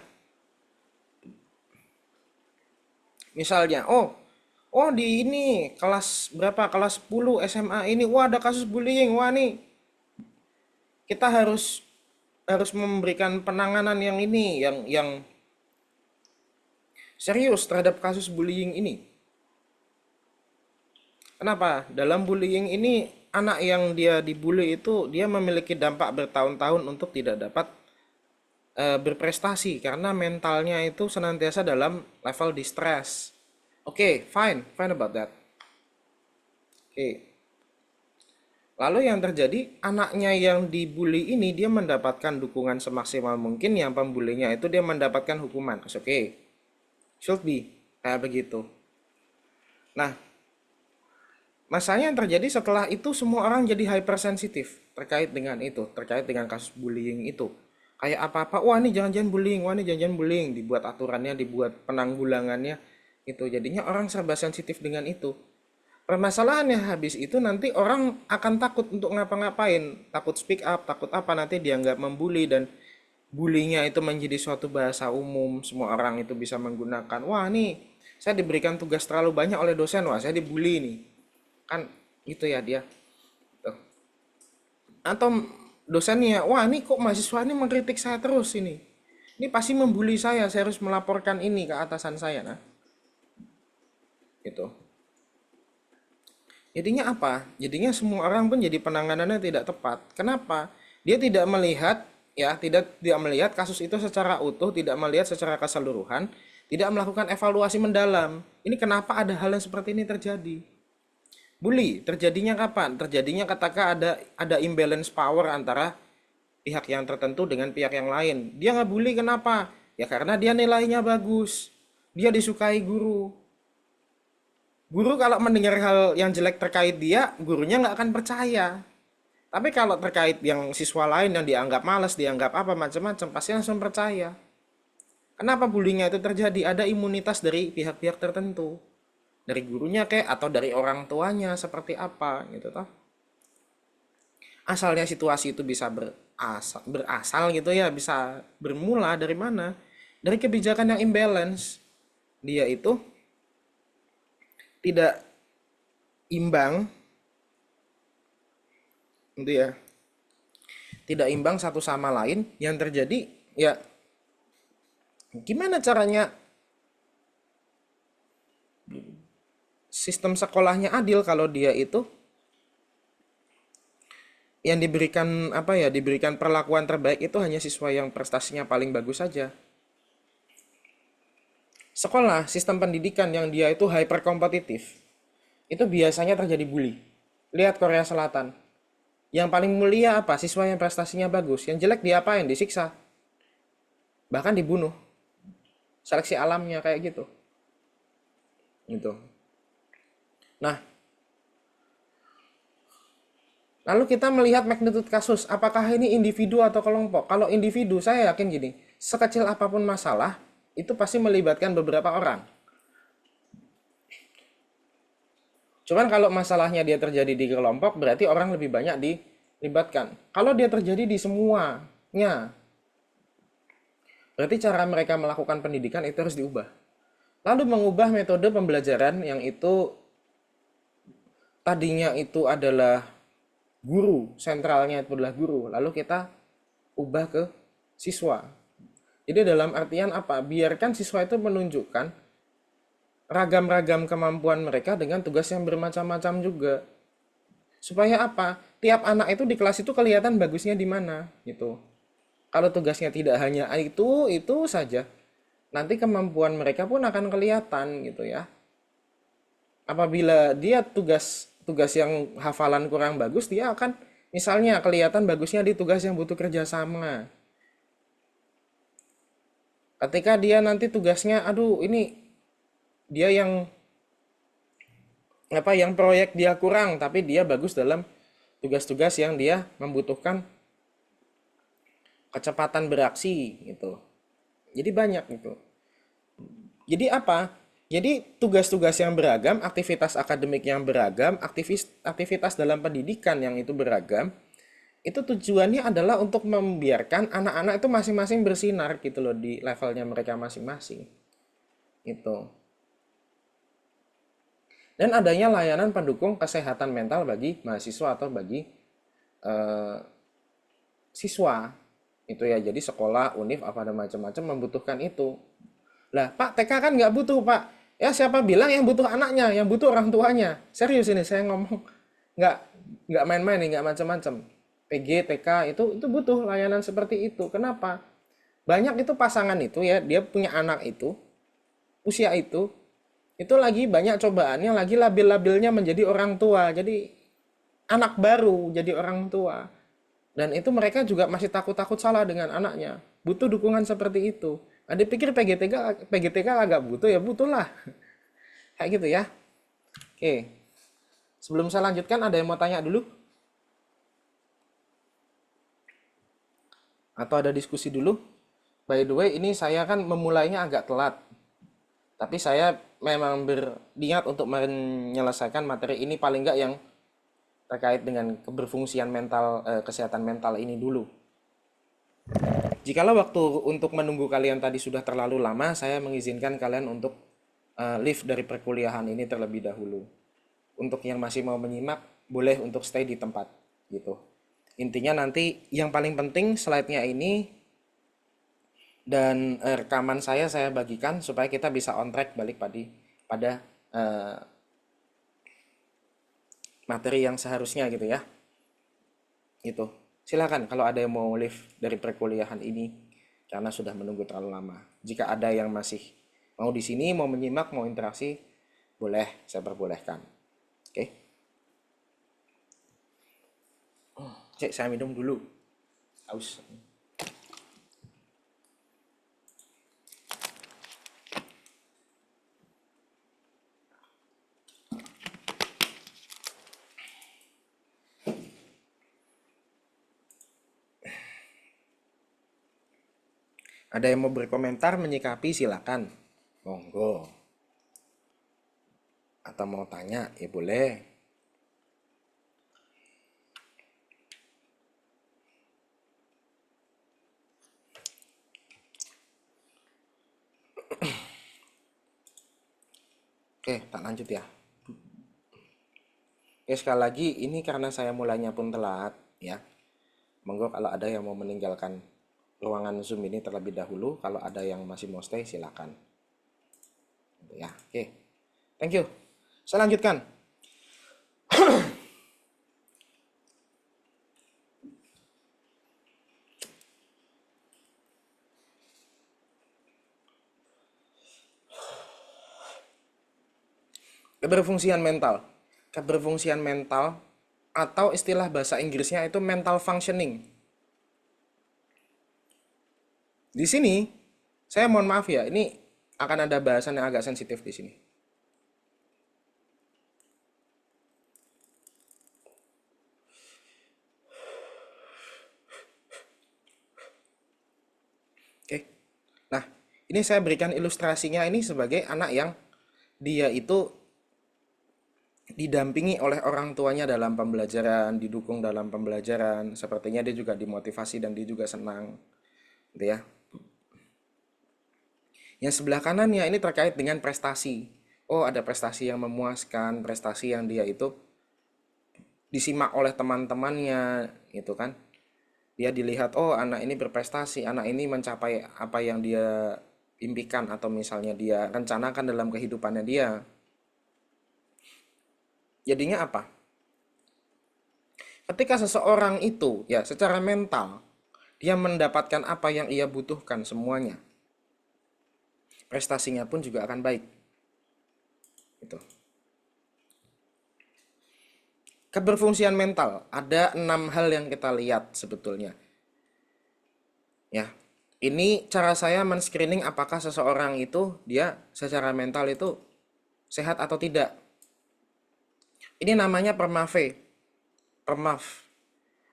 misalnya, oh di ini kelas berapa? Kelas 10 SMA ini, wah ada kasus bullying, wah nih kita harus harus memberikan penanganan yang ini, yang serius terhadap kasus bullying ini. Kenapa? Dalam bullying ini anak yang dia dibully itu dia memiliki dampak bertahun-tahun untuk tidak dapat berprestasi karena mentalnya itu senantiasa dalam level distress. Oke, fine about that. Oke. Lalu yang terjadi, anaknya yang dibully ini dia mendapatkan dukungan semaksimal mungkin, yang pembulinya itu dia mendapatkan hukuman. Oke. Should be kayak begitu. Nah, masalahnya yang terjadi setelah itu semua orang jadi hypersensitif terkait dengan itu, terkait dengan kasus bullying itu. Kayak apa-apa, wah ini jangan-jangan bullying, wah ini jangan-jangan bullying, dibuat aturannya, dibuat penanggulangannya itu. Jadinya orang serba sensitif dengan itu. Permasalahannya habis itu nanti orang akan takut untuk ngapa-ngapain, takut speak up, takut apa nanti dia nggak membuli dan bullyingnya itu menjadi suatu bahasa umum, semua orang itu bisa menggunakan. Wah nih, saya diberikan tugas terlalu banyak oleh dosen, wah saya dibully nih. Kan gitu ya dia. Tuh. Atau dosennya, wah ini kok mahasiswa ini mengkritik saya terus ini. Ini pasti membuli saya harus melaporkan ini ke atasan saya. Nah, gitu. Jadinya apa? Jadinya semua orang pun jadi penanganannya tidak tepat. Kenapa? Dia tidak melihat ya, tidak melihat kasus itu secara utuh, tidak melihat secara keseluruhan, tidak melakukan evaluasi mendalam. Ini kenapa ada hal yang seperti ini terjadi? Bully terjadinya kapan? Terjadinya ketika ada imbalance power antara pihak yang tertentu dengan pihak yang lain. Dia ngebully kenapa? Ya karena dia nilainya bagus. Dia disukai guru. Guru kalau mendengar hal yang jelek terkait dia, gurunya nggak akan percaya. Tapi kalau terkait yang siswa lain yang dianggap malas, dianggap apa macam-macam, pasti langsung percaya. Kenapa bullyingnya itu terjadi? Ada imunitas dari pihak-pihak tertentu. Dari gurunya kek atau dari orang tuanya seperti apa gitu toh. Asalnya situasi itu bisa berasal gitu ya, bisa bermula dari mana? Dari kebijakan yang imbalance. Dia itu tidak imbang gitu ya. Tidak imbang satu sama lain, yang terjadi ya gimana caranya sistem sekolahnya adil kalau dia itu yang diberikan apa ya, diberikan perlakuan terbaik itu hanya siswa yang prestasinya paling bagus saja. Sekolah, sistem pendidikan yang dia itu hyper kompetitif, itu biasanya terjadi bully. Lihat Korea Selatan. Yang paling mulia apa? Siswa yang prestasinya bagus. Yang jelek diapain? Disiksa. Bahkan dibunuh. Seleksi alamnya kayak gitu. Gitu. Nah, lalu kita melihat magnitude kasus. Apakah ini individu atau kelompok? Kalau individu, saya yakin gini. Sekecil apapun masalah, itu pasti melibatkan beberapa orang. Cuman kalau masalahnya dia terjadi di kelompok, berarti orang lebih banyak dilibatkan. Kalau dia terjadi di semuanya, berarti cara mereka melakukan pendidikan itu harus diubah. Lalu mengubah metode pembelajaran yang itu tadinya itu adalah guru, sentralnya itu adalah guru, lalu kita ubah ke siswa. Jadi dalam artian apa? Biarkan siswa itu menunjukkan ragam-ragam kemampuan mereka dengan tugas yang bermacam-macam juga. Supaya apa? Tiap anak itu di kelas itu kelihatan bagusnya di mana gitu. Kalau tugasnya tidak hanya itu saja, nanti kemampuan mereka pun akan kelihatan gitu ya. Apabila dia tugas yang hafalan kurang bagus, dia akan misalnya kelihatan bagusnya di tugas yang butuh kerjasama. Ketika dia nanti tugasnya, aduh ini dia yang apa yang proyek dia kurang, tapi dia bagus dalam tugas-tugas yang dia membutuhkan kecepatan beraksi gitu. Jadi banyak gitu. Jadi apa? Jadi tugas-tugas yang beragam, aktivitas akademik yang beragam, aktivitas dalam pendidikan yang itu beragam, itu tujuannya adalah untuk membiarkan anak-anak itu masing-masing bersinar gitu loh di levelnya mereka masing-masing. Itu. Dan adanya layanan pendukung kesehatan mental bagi mahasiswa atau bagi eh, siswa. Itu ya, jadi sekolah, univ, apa dan macam-macam membutuhkan itu. Lah, Pak, TK kan nggak butuh, Pak. Ya, siapa bilang yang butuh anaknya, yang butuh orang tuanya. Serius ini saya ngomong. Nggak, nggak main-main nih, nggak macam-macam. PG, TK, itu butuh layanan seperti itu. Kenapa? Banyak itu pasangan itu ya, dia punya anak itu, usia itu lagi banyak cobaannya, lagi labil-labilnya menjadi orang tua. Jadi, anak baru jadi orang tua. Dan itu mereka juga masih takut-takut salah dengan anaknya. Butuh dukungan seperti itu. Nah, dipikir PGTK agak butuh ya butuh lah. Kayak gitu ya. Oke. Sebelum saya lanjutkan ada yang mau tanya dulu? Atau ada diskusi dulu? By the way, ini saya kan memulainya agak telat. Tapi saya memang berniat untuk menyelesaikan materi ini paling nggak yang terkait dengan keberfungsian mental, kesehatan mental ini dulu. Jikalau waktu untuk menunggu kalian tadi sudah terlalu lama, saya mengizinkan kalian untuk leave dari perkuliahan ini terlebih dahulu. Untuk yang masih mau menyimak, boleh untuk stay di tempat gitu. Intinya nanti yang paling penting slide-nya ini dan rekaman saya bagikan supaya kita bisa on track balik pada eh, materi yang seharusnya gitu ya. Gitu. Silakan kalau ada yang mau leave dari perkuliahan ini karena sudah menunggu terlalu lama. Jika ada yang masih mau di sini, mau menyimak, mau interaksi, boleh, saya perbolehkan. Oke. Cek, saya minum dulu. Haus. Ada yang mau berkomentar, menyikapi, silakan. Monggo. Atau mau tanya, ya boleh. Oke, tak lanjut ya. Oke, sekali lagi, ini karena saya mulainya pun telat, ya. Monggo kalau ada yang mau meninggalkan ruangan Zoom ini terlebih dahulu, kalau ada yang masih mau stay, silakan. Gitu ya, oke. Thank you. Saya lanjutkan. Keberfungsian mental. Keberfungsian mental atau istilah bahasa Inggrisnya itu mental functioning. Di sini, saya mohon maaf ya, ini akan ada bahasan yang agak sensitif di sini. Oke. Nah, ini saya berikan ilustrasinya ini sebagai anak yang dia itu didampingi oleh orang tuanya dalam pembelajaran, didukung dalam pembelajaran, sepertinya dia juga dimotivasi dan dia juga senang, gitu ya. Yang sebelah kanannya ini terkait dengan prestasi. Oh, ada prestasi yang memuaskan, prestasi yang dia itu disimak oleh teman-temannya, gitu kan. Dia dilihat, oh anak ini berprestasi, anak ini mencapai apa yang dia impikan atau misalnya dia rencanakan dalam kehidupannya dia. Jadinya apa? Ketika seseorang itu ya secara mental dia mendapatkan apa yang ia butuhkan semuanya, prestasinya pun juga akan baik. Itu. Keberfungsian mental, ada 6 hal yang kita lihat sebetulnya. Ya. Ini cara saya men-screening apakah seseorang itu dia secara mental itu sehat atau tidak. Ini namanya PERMAVE. PERMAV.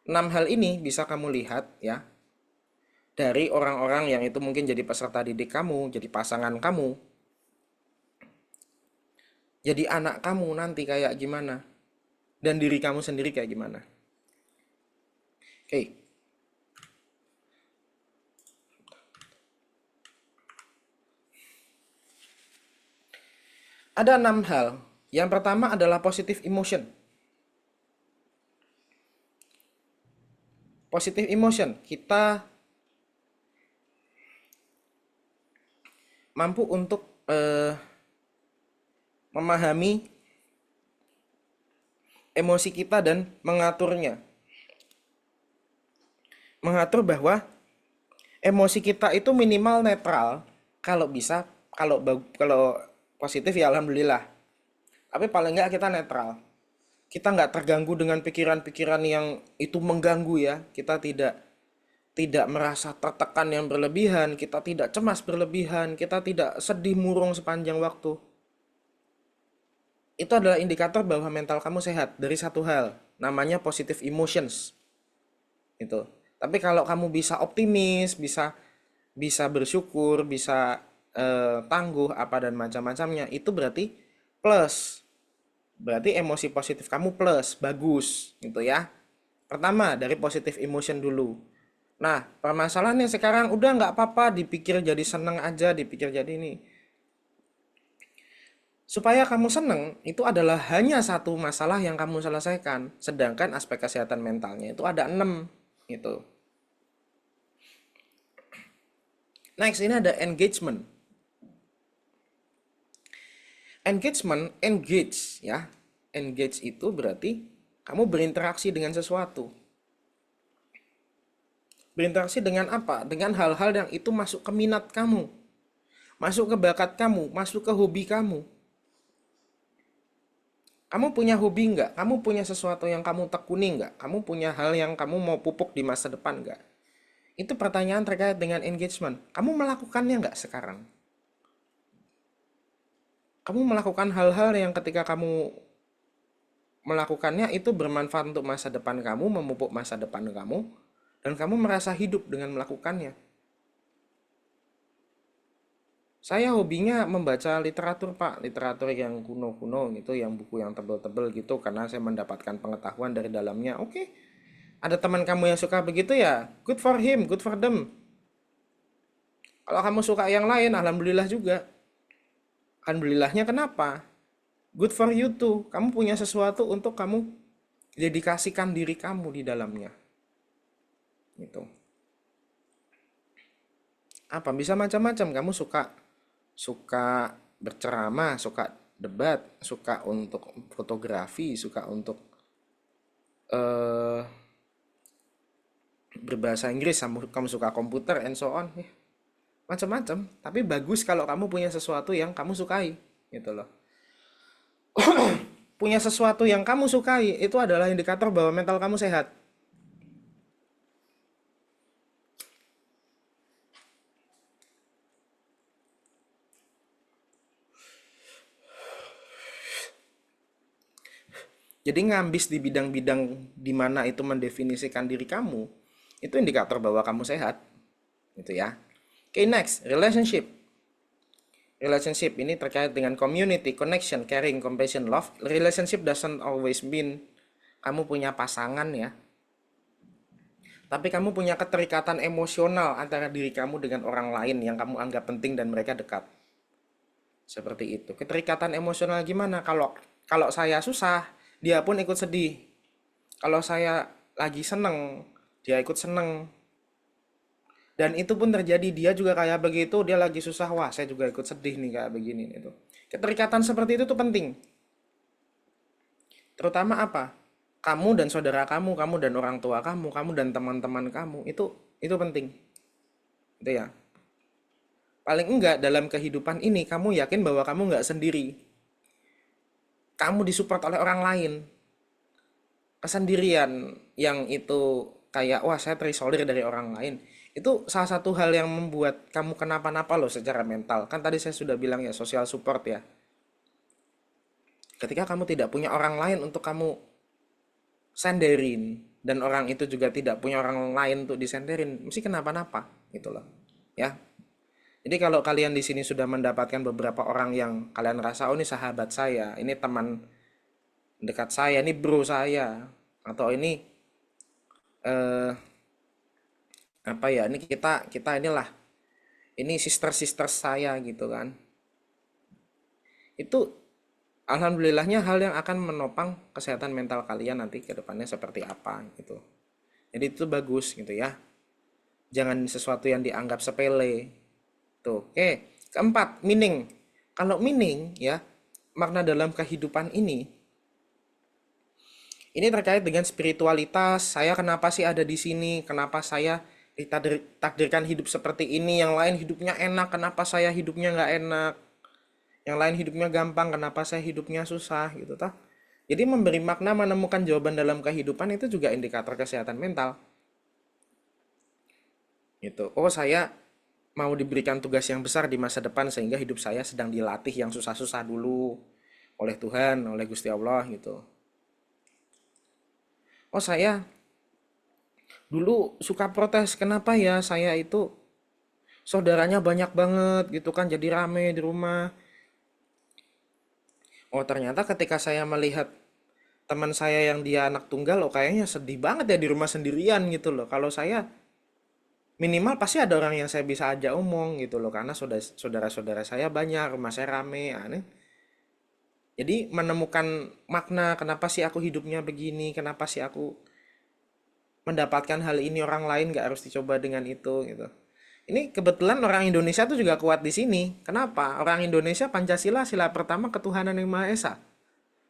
6 hal ini bisa kamu lihat ya dari orang-orang yang itu mungkin jadi peserta didik kamu, jadi pasangan kamu, jadi anak kamu nanti kayak gimana, dan diri kamu sendiri kayak gimana. Oke, ada 6 hal. Yang pertama adalah positive emotion. Positive emotion, kita mampu untuk memahami emosi kita dan mengaturnya. Mengatur bahwa emosi kita itu minimal netral, kalau bisa, kalau positif ya alhamdulillah. Tapi paling nggak kita netral. Kita nggak terganggu dengan pikiran-pikiran yang itu mengganggu ya. Kita tidak tidak merasa tertekan yang berlebihan, kita tidak cemas berlebihan, kita tidak sedih murung sepanjang waktu. Itu adalah indikator bahwa mental kamu sehat dari satu hal, namanya positive emotions. Itu. Tapi kalau kamu bisa optimis, bisa bisa bersyukur, bisa tangguh apa dan macam-macamnya, itu berarti plus. Berarti emosi positif kamu plus, bagus, gitu ya. Pertama, dari positive emotion dulu. Nah, permasalahannya sekarang udah nggak apa-apa, dipikir jadi seneng aja, dipikir jadi ini. Supaya kamu seneng, itu adalah hanya satu masalah yang kamu selesaikan. Sedangkan aspek kesehatan mentalnya itu ada 6 gitu. Next, ini ada engagement. Engagement, engage ya. Engage itu berarti kamu berinteraksi dengan sesuatu. Berinteraksi dengan apa? Dengan hal-hal yang itu masuk ke minat kamu, masuk ke bakat kamu, masuk ke hobi kamu. Kamu punya hobi nggak? Kamu punya sesuatu yang kamu tekuni nggak? Kamu punya hal yang kamu mau pupuk di masa depan nggak? Itu pertanyaan terkait dengan engagement. Kamu melakukannya nggak sekarang? Kamu melakukan hal-hal yang ketika kamu melakukannya itu bermanfaat untuk masa depan kamu, memupuk masa depan kamu, dan kamu merasa hidup dengan melakukannya. Saya hobinya membaca literatur, Pak. Literatur yang kuno-kuno gitu, yang buku yang tebel-tebel gitu, karena saya mendapatkan pengetahuan dari dalamnya. Oke, ada teman kamu yang suka begitu ya, good for him, good for them. Kalau kamu suka yang lain, alhamdulillah juga. Alhamdulillahnya kenapa? Good for you too. Kamu punya sesuatu untuk kamu dedikasikan diri kamu di dalamnya. Gitu. Apa bisa macam-macam. Kamu suka suka berceramah, suka debat, suka untuk fotografi, suka untuk eh berbahasa Inggris, kamu suka komputer and so on. Macam-macam. Tapi bagus kalau kamu punya sesuatu yang kamu sukai, gitu loh. Punya sesuatu yang kamu sukai itu adalah indikator bahwa mental kamu sehat. Jadi ngambis di bidang-bidang di mana itu mendefinisikan diri kamu, itu indikator bahwa kamu sehat, gitu ya. Oke, next, relationship. Relationship ini terkait dengan community, connection, caring, compassion, love. Relationship doesn't always mean kamu punya pasangan ya, tapi kamu punya keterikatan emosional antara diri kamu dengan orang lain yang kamu anggap penting dan mereka dekat. Seperti itu. Keterikatan emosional gimana? Kalau kalau saya susah, dia pun ikut sedih. Kalau saya lagi seneng, dia ikut seneng. Dan itu pun terjadi, dia juga kayak begitu, dia lagi susah, wah saya juga ikut sedih nih kayak begini itu. Keterikatan seperti itu tuh penting. Terutama apa? Kamu dan saudara kamu dan orang tua kamu dan teman-teman kamu itu penting. Itu ya. Paling enggak dalam kehidupan ini kamu yakin bahwa kamu nggak sendiri. Kamu disupport oleh orang lain. Kesendirian yang itu kayak wah saya terisolir dari orang lain. Itu salah satu hal yang membuat kamu kenapa-napa loh secara mental. Kan tadi saya sudah bilang ya social support ya. Ketika kamu tidak punya orang lain untuk kamu senderin dan orang itu juga tidak punya orang lain untuk disenderin, mesti kenapa-napa gitu loh. Ya. Jadi kalau kalian di sini sudah mendapatkan beberapa orang yang kalian rasa oh ini sahabat saya, ini teman dekat saya, ini bro saya, atau ini eh apa ya, ini kita kita inilah, ini sister-sister saya gitu kan. Itu alhamdulillahnya hal yang akan menopang kesehatan mental kalian nanti ke depannya seperti apa gitu. Jadi itu bagus gitu ya. Jangan sesuatu yang dianggap sepele. Tuh, oke. Keempat, meaning. Kalau meaning ya, makna dalam kehidupan ini terkait dengan spiritualitas. Saya kenapa sih ada di sini? Kenapa saya ditakdirkan hidup seperti ini? Yang lain hidupnya enak, kenapa saya hidupnya nggak enak? Yang lain hidupnya gampang, kenapa saya hidupnya susah gitu toh? Jadi memberi makna, menemukan jawaban dalam kehidupan itu juga indikator kesehatan mental. Gitu. Oh, saya mau diberikan tugas yang besar di masa depan sehingga hidup saya sedang dilatih yang susah-susah dulu oleh Tuhan, oleh Gusti Allah gitu. Oh, saya dulu suka protes, kenapa ya saya itu saudaranya banyak banget gitu kan, jadi rame di rumah. Oh, ternyata ketika saya melihat teman saya yang dia anak tunggal, oh kayaknya sedih banget ya di rumah sendirian gitu loh. Kalau saya minimal pasti ada orang yang saya bisa ajak omong gitu loh, karena saudara-saudara saya banyak, rumah saya rame, aneh. Jadi menemukan makna, kenapa sih aku hidupnya begini, kenapa sih aku mendapatkan hal ini, orang lain nggak harus dicoba dengan itu gitu. Ini kebetulan orang Indonesia tuh juga kuat di sini. Kenapa? Orang Indonesia Pancasila sila pertama ketuhanan yang Maha Esa.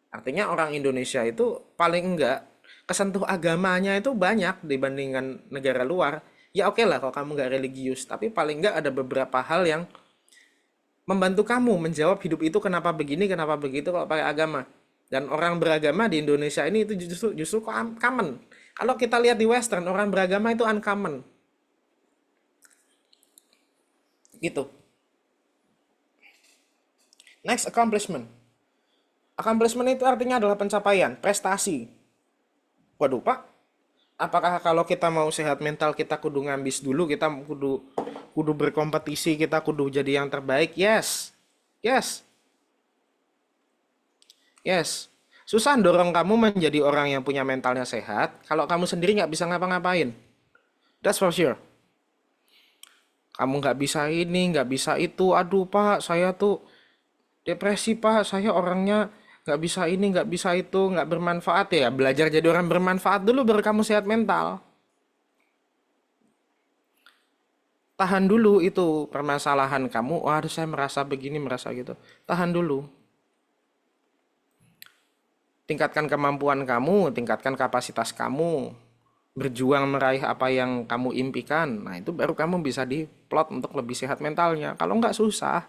Artinya orang Indonesia itu paling enggak kesentuh agamanya itu banyak dibandingkan negara luar. Ya oke lah kalau kamu nggak religius, tapi paling nggak ada beberapa hal yang membantu kamu menjawab hidup itu kenapa begini, kenapa begitu kalau pakai agama. Dan orang beragama di Indonesia ini itu justru justru common. Kalau kita lihat di Western, orang beragama itu uncommon. Gitu. Next, accomplishment. Accomplishment itu artinya adalah pencapaian, prestasi. Waduh, Pak, apakah kalau kita mau sehat mental kita kudu ngambis dulu, kita kudu kudu berkompetisi, kita kudu jadi yang terbaik? Yes. Yes. Yes. Susah dorong kamu menjadi orang yang punya mentalnya sehat kalau kamu sendiri nggak bisa ngapa-ngapain. That's for sure. Kamu nggak bisa ini, nggak bisa itu. Aduh Pak, saya tuh depresi Pak. Saya orangnya nggak bisa ini, nggak bisa itu, nggak bermanfaat ya. Belajar jadi orang bermanfaat dulu baru kamu sehat mental. Tahan dulu itu permasalahan kamu. Wah, saya merasa begini, merasa gitu. Tahan dulu. Tingkatkan kemampuan kamu, tingkatkan kapasitas kamu, berjuang meraih apa yang kamu impikan. Nah, itu baru kamu bisa diplot untuk lebih sehat mentalnya. Kalau nggak susah,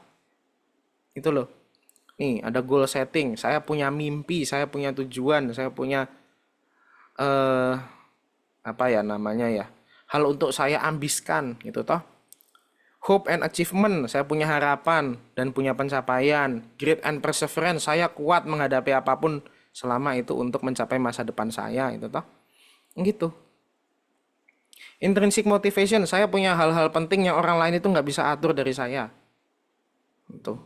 itu loh. Nih, ada goal setting. Saya punya mimpi, saya punya tujuan, saya punya eh apa ya namanya ya? Hal untuk saya ambiskan, gitu toh. Hope and achievement, saya punya harapan dan punya pencapaian. Grit and perseverance, saya kuat menghadapi apapun selama itu untuk mencapai masa depan saya, itu toh. Gitu. Intrinsic motivation, saya punya hal-hal penting yang orang lain itu nggak bisa atur dari saya. Itu.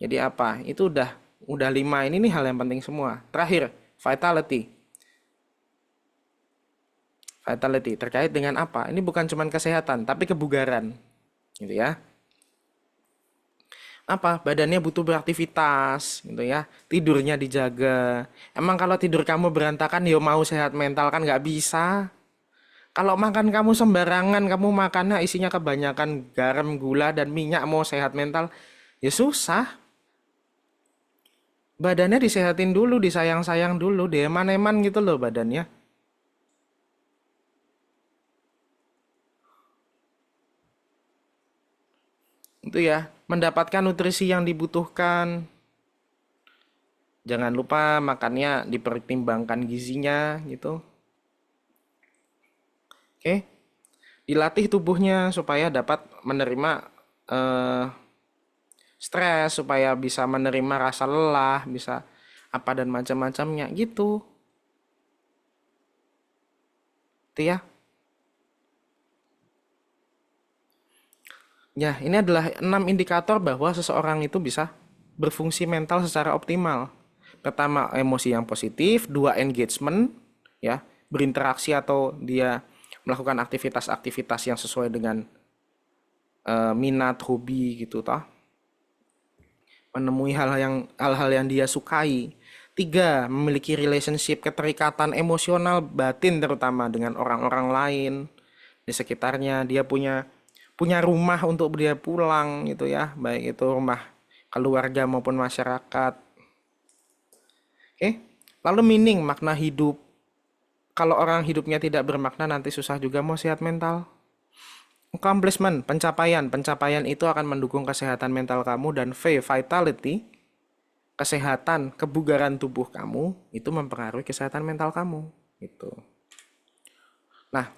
Jadi apa? Itu udah 5 ini nih hal yang penting semua. Terakhir, vitality. Vitality terkait dengan apa? Ini bukan cuma kesehatan, tapi kebugaran. Gitu ya. Apa? Badannya butuh beraktivitas, gitu ya. Tidurnya dijaga. Emang kalau tidur kamu berantakan, ya mau sehat mental kan nggak bisa. Kalau makan kamu sembarangan, kamu makannya isinya kebanyakan garam, gula, dan minyak, mau sehat mental, ya susah. Badannya disehatin dulu, disayang-sayang dulu, dieman-eman gitu loh badannya. Itu ya, mendapatkan nutrisi yang dibutuhkan. Jangan lupa makannya dipertimbangkan gizinya gitu. Oke, dilatih tubuhnya supaya dapat menerima eh, stres, supaya bisa menerima rasa lelah, bisa apa dan macam-macamnya gitu. Itu ya. Ya, ini adalah 6 indikator bahwa seseorang itu bisa berfungsi mental secara optimal. Pertama, emosi yang positif, dua, engagement, ya, berinteraksi atau dia melakukan aktivitas-aktivitas yang sesuai dengan minat, hobi gitu toh. Menemui hal-hal yang dia sukai. Tiga, memiliki relationship, keterikatan emosional batin terutama dengan orang-orang lain di sekitarnya. Dia punya punya rumah untuk dia pulang gitu ya, baik itu rumah keluarga maupun masyarakat. Oke, lalu meaning, makna hidup. Kalau orang hidupnya tidak bermakna nanti susah juga mau sehat mental. Accomplishment, pencapaian. Pencapaian itu akan mendukung kesehatan mental kamu, dan vitality, kesehatan, kebugaran tubuh kamu itu mempengaruhi kesehatan mental kamu. Gitu. Nah,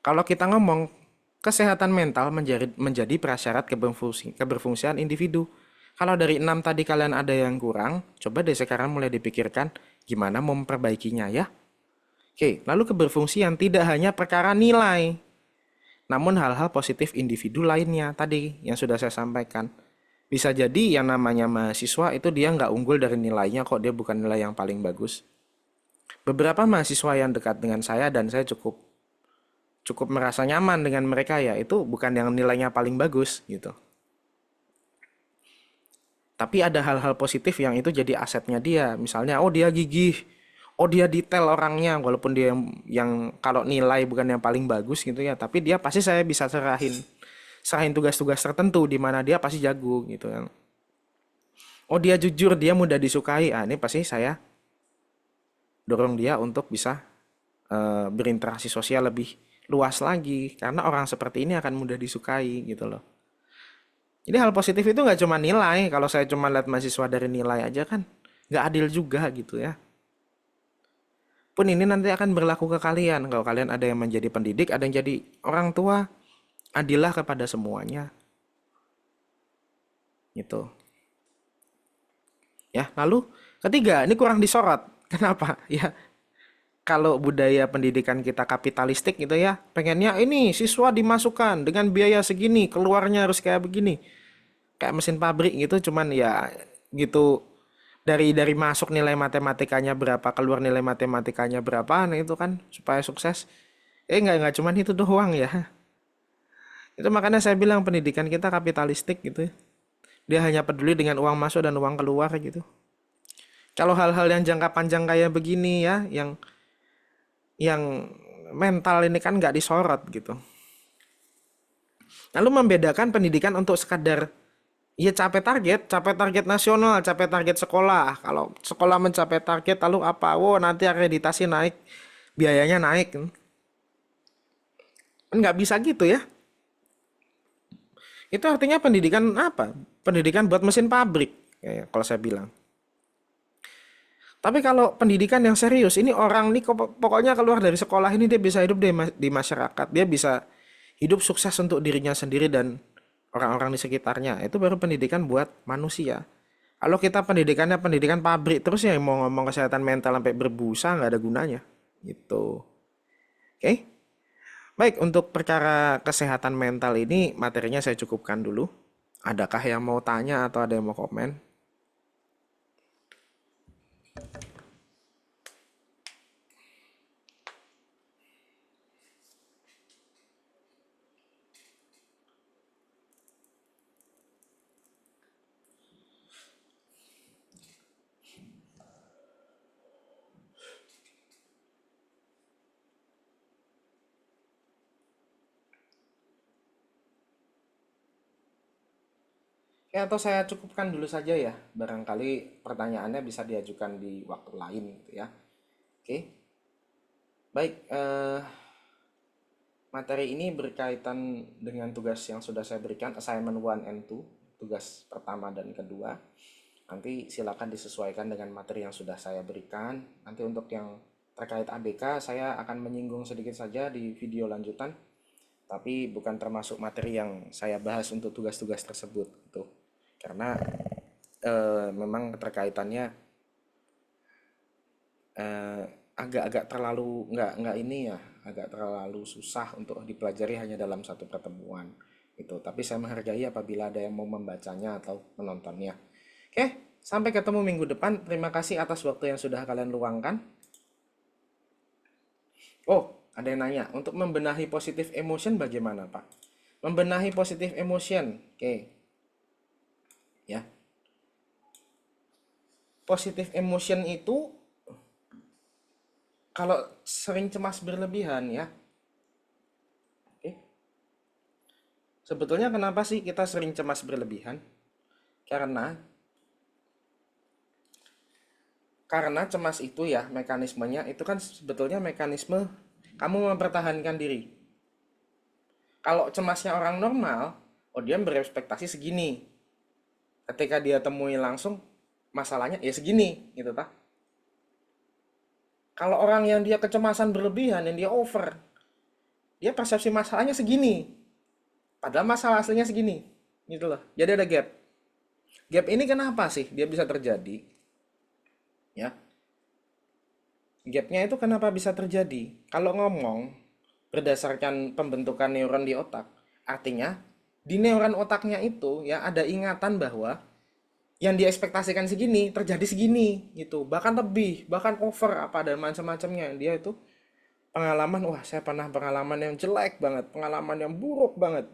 kalau kita ngomong kesehatan mental menjadi prasyarat keberfungsian individu. Kalau dari 6 tadi kalian ada yang kurang, coba deh sekarang mulai dipikirkan gimana mau memperbaikinya ya. Oke, lalu keberfungsian tidak hanya perkara nilai, namun hal-hal positif individu lainnya tadi yang sudah saya sampaikan. Bisa jadi yang namanya mahasiswa itu dia nggak unggul dari nilainya kok, dia bukan nilai yang paling bagus. Beberapa mahasiswa yang dekat dengan saya dan saya cukup cukup merasa nyaman dengan mereka ya, itu bukan yang nilainya paling bagus gitu. Tapi ada hal-hal positif yang itu jadi asetnya dia. Misalnya, oh dia gigih, oh dia detail orangnya, walaupun dia yang kalau nilai bukan yang paling bagus gitu ya, tapi dia pasti saya bisa serahin tugas-tugas tertentu di mana dia pasti jago gitu kan. Oh dia jujur, dia mudah disukai. Ah ini pasti saya dorong dia untuk bisa berinteraksi sosial lebih luas lagi karena orang seperti ini akan mudah disukai gitu loh. Jadi hal positif itu nggak cuma nilai. Kalau saya cuma lihat mahasiswa dari nilai aja kan nggak adil juga gitu ya. Pun ini nanti akan berlaku ke kalian. Kalau kalian ada yang menjadi pendidik, ada yang jadi orang tua, adillah kepada semuanya gitu. Ya, lalu ketiga, ini kurang disorot. Kenapa? Ya, kalau budaya pendidikan kita kapitalistik gitu ya, pengennya ini siswa dimasukkan dengan biaya segini, keluarnya harus kayak begini. Kayak mesin pabrik gitu, cuman ya gitu dari masuk nilai matematikanya berapa, keluar nilai matematikanya berapa, nah itu kan supaya sukses. Nggak cuman itu doang ya. Itu makanya saya bilang pendidikan kita kapitalistik gitu ya. Dia hanya peduli dengan uang masuk dan uang keluar gitu. Kalau hal-hal yang jangka panjang kayak begini ya, yang mental ini kan nggak disorot gitu. Lalu membedakan pendidikan untuk sekadar ya capai target nasional, capai target sekolah. Kalau sekolah mencapai target lalu apa? Wow, nanti akreditasi naik, biayanya naik. Kan nggak bisa gitu ya. Itu artinya pendidikan apa? Pendidikan buat mesin pabrik, kayak kalau saya bilang. Tapi kalau pendidikan yang serius, ini orang nih pokoknya keluar dari sekolah ini dia bisa hidup di masyarakat, dia bisa hidup sukses untuk dirinya sendiri dan orang-orang di sekitarnya. Itu baru pendidikan buat manusia. Kalau kita pendidikannya pendidikan pabrik terus ya mau ngomong kesehatan mental sampai berbusa nggak ada gunanya. Gitu. Oke? Baik, untuk perkara kesehatan mental ini materinya saya cukupkan dulu. Adakah yang mau tanya atau ada yang mau komen? Ya, atau saya cukupkan dulu saja ya. Barangkali pertanyaannya bisa diajukan di waktu lain gitu ya. Oke. Baik, materi ini berkaitan dengan tugas yang sudah saya berikan, assignment 1 and 2, tugas pertama dan kedua. Nanti silakan disesuaikan dengan materi yang sudah saya berikan. Nanti untuk yang terkait ABK, saya akan menyinggung sedikit saja di video lanjutan, tapi bukan termasuk materi yang saya bahas untuk tugas-tugas tersebut gitu. Karena memang keterkaitannya eh, agak-agak terlalu nggak ini ya, agak terlalu susah untuk dipelajari hanya dalam satu pertemuan gitu. Tapi saya menghargai apabila ada yang mau membacanya atau menontonnya. Oke, sampai ketemu minggu depan. Terima kasih atas waktu yang sudah kalian luangkan. Oh, ada yang nanya, untuk membenahi positive emotion bagaimana, Pak? Membenahi positive emotion. Oke, ya. Positive emotion itu kalau sering cemas berlebihan ya. Oke. Sebetulnya kenapa sih kita sering cemas berlebihan? Karena cemas itu ya mekanismenya itu kan sebetulnya mekanisme kamu mempertahankan diri. Kalau cemasnya orang normal, oh dia berekspektasi segini. Ketika dia temui langsung masalahnya ya segini gitu tak. Kalau orang yang dia kecemasan berlebihan, yang dia over, dia persepsi masalahnya segini. Padahal masalah aslinya segini. Gitu loh. Jadi ada gap. Gap ini kenapa sih dia bisa terjadi? Ya, gapnya itu kenapa bisa terjadi? Kalau ngomong berdasarkan pembentukan neuron di otak, artinya di neuron otaknya itu ya ada ingatan bahwa yang diekspektasikan segini terjadi segini gitu, bahkan lebih, bahkan over apa dan macam-macamnya. Dia itu pengalaman, wah saya pernah pengalaman yang jelek banget, pengalaman yang buruk banget,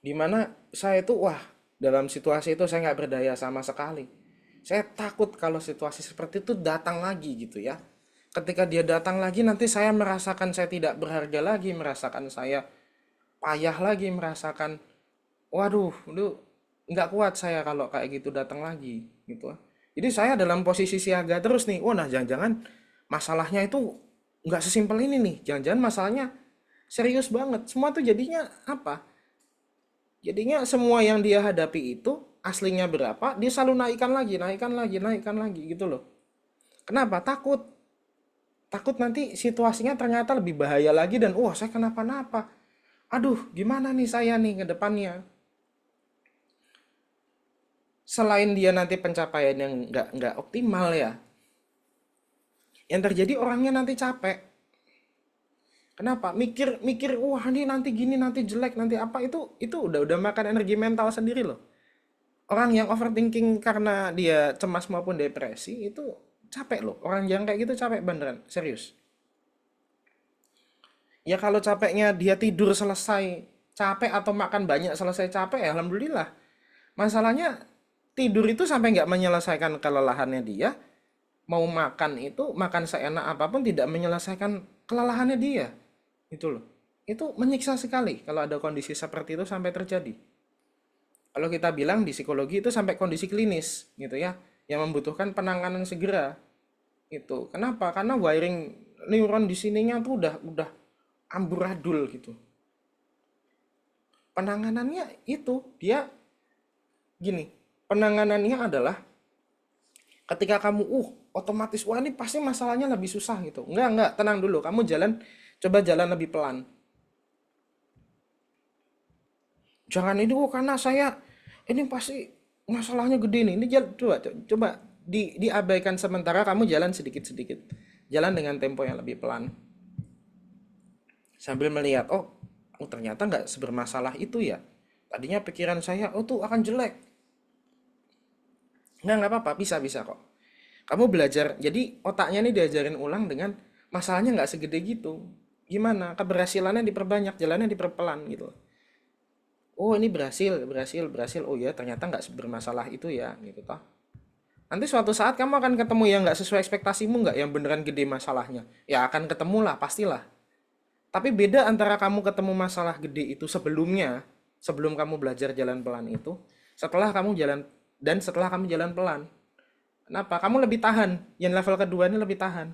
dimana saya itu wah dalam situasi itu saya nggak berdaya sama sekali. Saya takut kalau situasi seperti itu datang lagi gitu ya. Ketika dia datang lagi nanti saya merasakan saya tidak berharga lagi, merasakan saya payah lagi, merasakan waduh, itu nggak kuat saya kalau kayak gitu datang lagi gitu. Jadi saya dalam posisi siaga terus nih. Oh nah jangan-jangan masalahnya itu nggak sesimpel ini nih. Jangan-jangan masalahnya serius banget. Semua tuh jadinya apa? Jadinya semua yang dia hadapi itu aslinya berapa, dia selalu naikkan lagi, naikkan lagi, naikkan lagi gitu loh. Kenapa? Takut. Takut nanti situasinya ternyata lebih bahaya lagi dan wah saya kenapa-napa. Aduh, gimana nih saya nih ke depannya? Selain dia nanti pencapaian yang nggak optimal ya, yang terjadi orangnya nanti capek. Kenapa? Mikir mikir wah ini nanti gini nanti jelek nanti apa itu udah makan energi mental sendiri loh. Orang yang overthinking karena dia cemas maupun depresi itu capek loh. Orang yang kayak gitu capek beneran, serius. Ya kalau capeknya dia tidur selesai capek atau makan banyak selesai capek ya alhamdulillah. Masalahnya tidur itu sampai nggak menyelesaikan kelelahannya dia, mau makan itu makan seenak apapun tidak menyelesaikan kelelahannya dia. Itu loh. Itu menyiksa sekali kalau ada kondisi seperti itu sampai terjadi. Kalau kita bilang di psikologi itu sampai kondisi klinis gitu ya, yang membutuhkan penanganan segera. Itu. Kenapa? Karena wiring neuron di sininya tuh udah amburadul gitu. Penanganannya itu dia gini. Penanganannya adalah ketika kamu otomatis wah ini pasti masalahnya lebih susah gitu. Enggak, tenang dulu. Kamu coba jalan lebih pelan. Jangan ini karena saya ini pasti masalahnya gede nih. Ini coba diabaikan sementara kamu jalan sedikit-sedikit. Jalan dengan tempo yang lebih pelan. Sambil melihat, ternyata nggak sebermasalah itu ya. Tadinya pikiran saya, tuh akan jelek. Nggak apa-apa, bisa kok. Kamu belajar, jadi otaknya ini diajarin ulang dengan masalahnya nggak segede gitu. Gimana? Keberhasilannya diperbanyak, jalannya diperpelan gitu. Oh ini berhasil, berhasil, berhasil. Oh ya ternyata nggak bermasalah itu ya gitu toh. Nanti suatu saat kamu akan ketemu yang nggak sesuai ekspektasimu nggak, yang beneran gede masalahnya. Ya akan ketemu lah, pastilah. Tapi beda antara kamu ketemu masalah gede itu sebelumnya, sebelum kamu belajar jalan pelan itu, setelah kamu jalan dan setelah kamu jalan pelan. Kenapa? Kamu lebih tahan. Yang level kedua ini lebih tahan.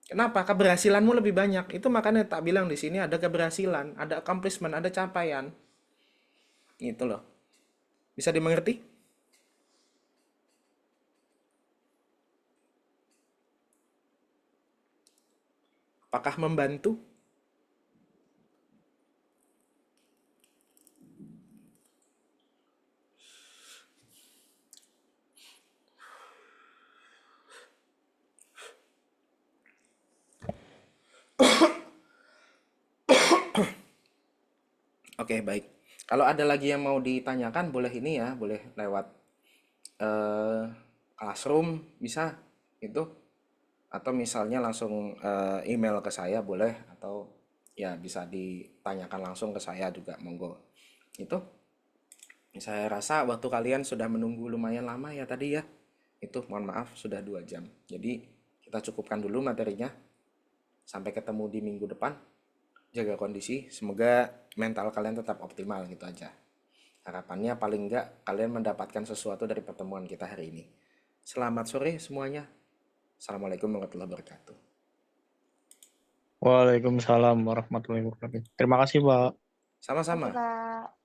Kenapa? Keberhasilanmu lebih banyak. Itu makanya tak bilang di sini ada keberhasilan, ada accomplishment, ada capaian. Gitu loh. Bisa dimengerti? Apakah membantu? Oke, baik. Kalau ada lagi yang mau ditanyakan, boleh ini ya, boleh lewat eh, classroom, bisa itu. Atau misalnya langsung email ke saya boleh, atau ya bisa ditanyakan langsung ke saya juga, monggo. Itu, saya rasa waktu kalian sudah menunggu lumayan lama ya tadi ya. Itu mohon maaf sudah 2 jam. Jadi kita cukupkan dulu materinya. Sampai ketemu di minggu depan. Jaga kondisi. Semoga mental kalian tetap optimal gitu aja. Harapannya paling enggak kalian mendapatkan sesuatu dari pertemuan kita hari ini. Selamat sore semuanya. Assalamualaikum warahmatullahi wabarakatuh. Waalaikumsalam warahmatullahi wabarakatuh. Terima kasih, Pak. Makasih, Sama-sama. Kak.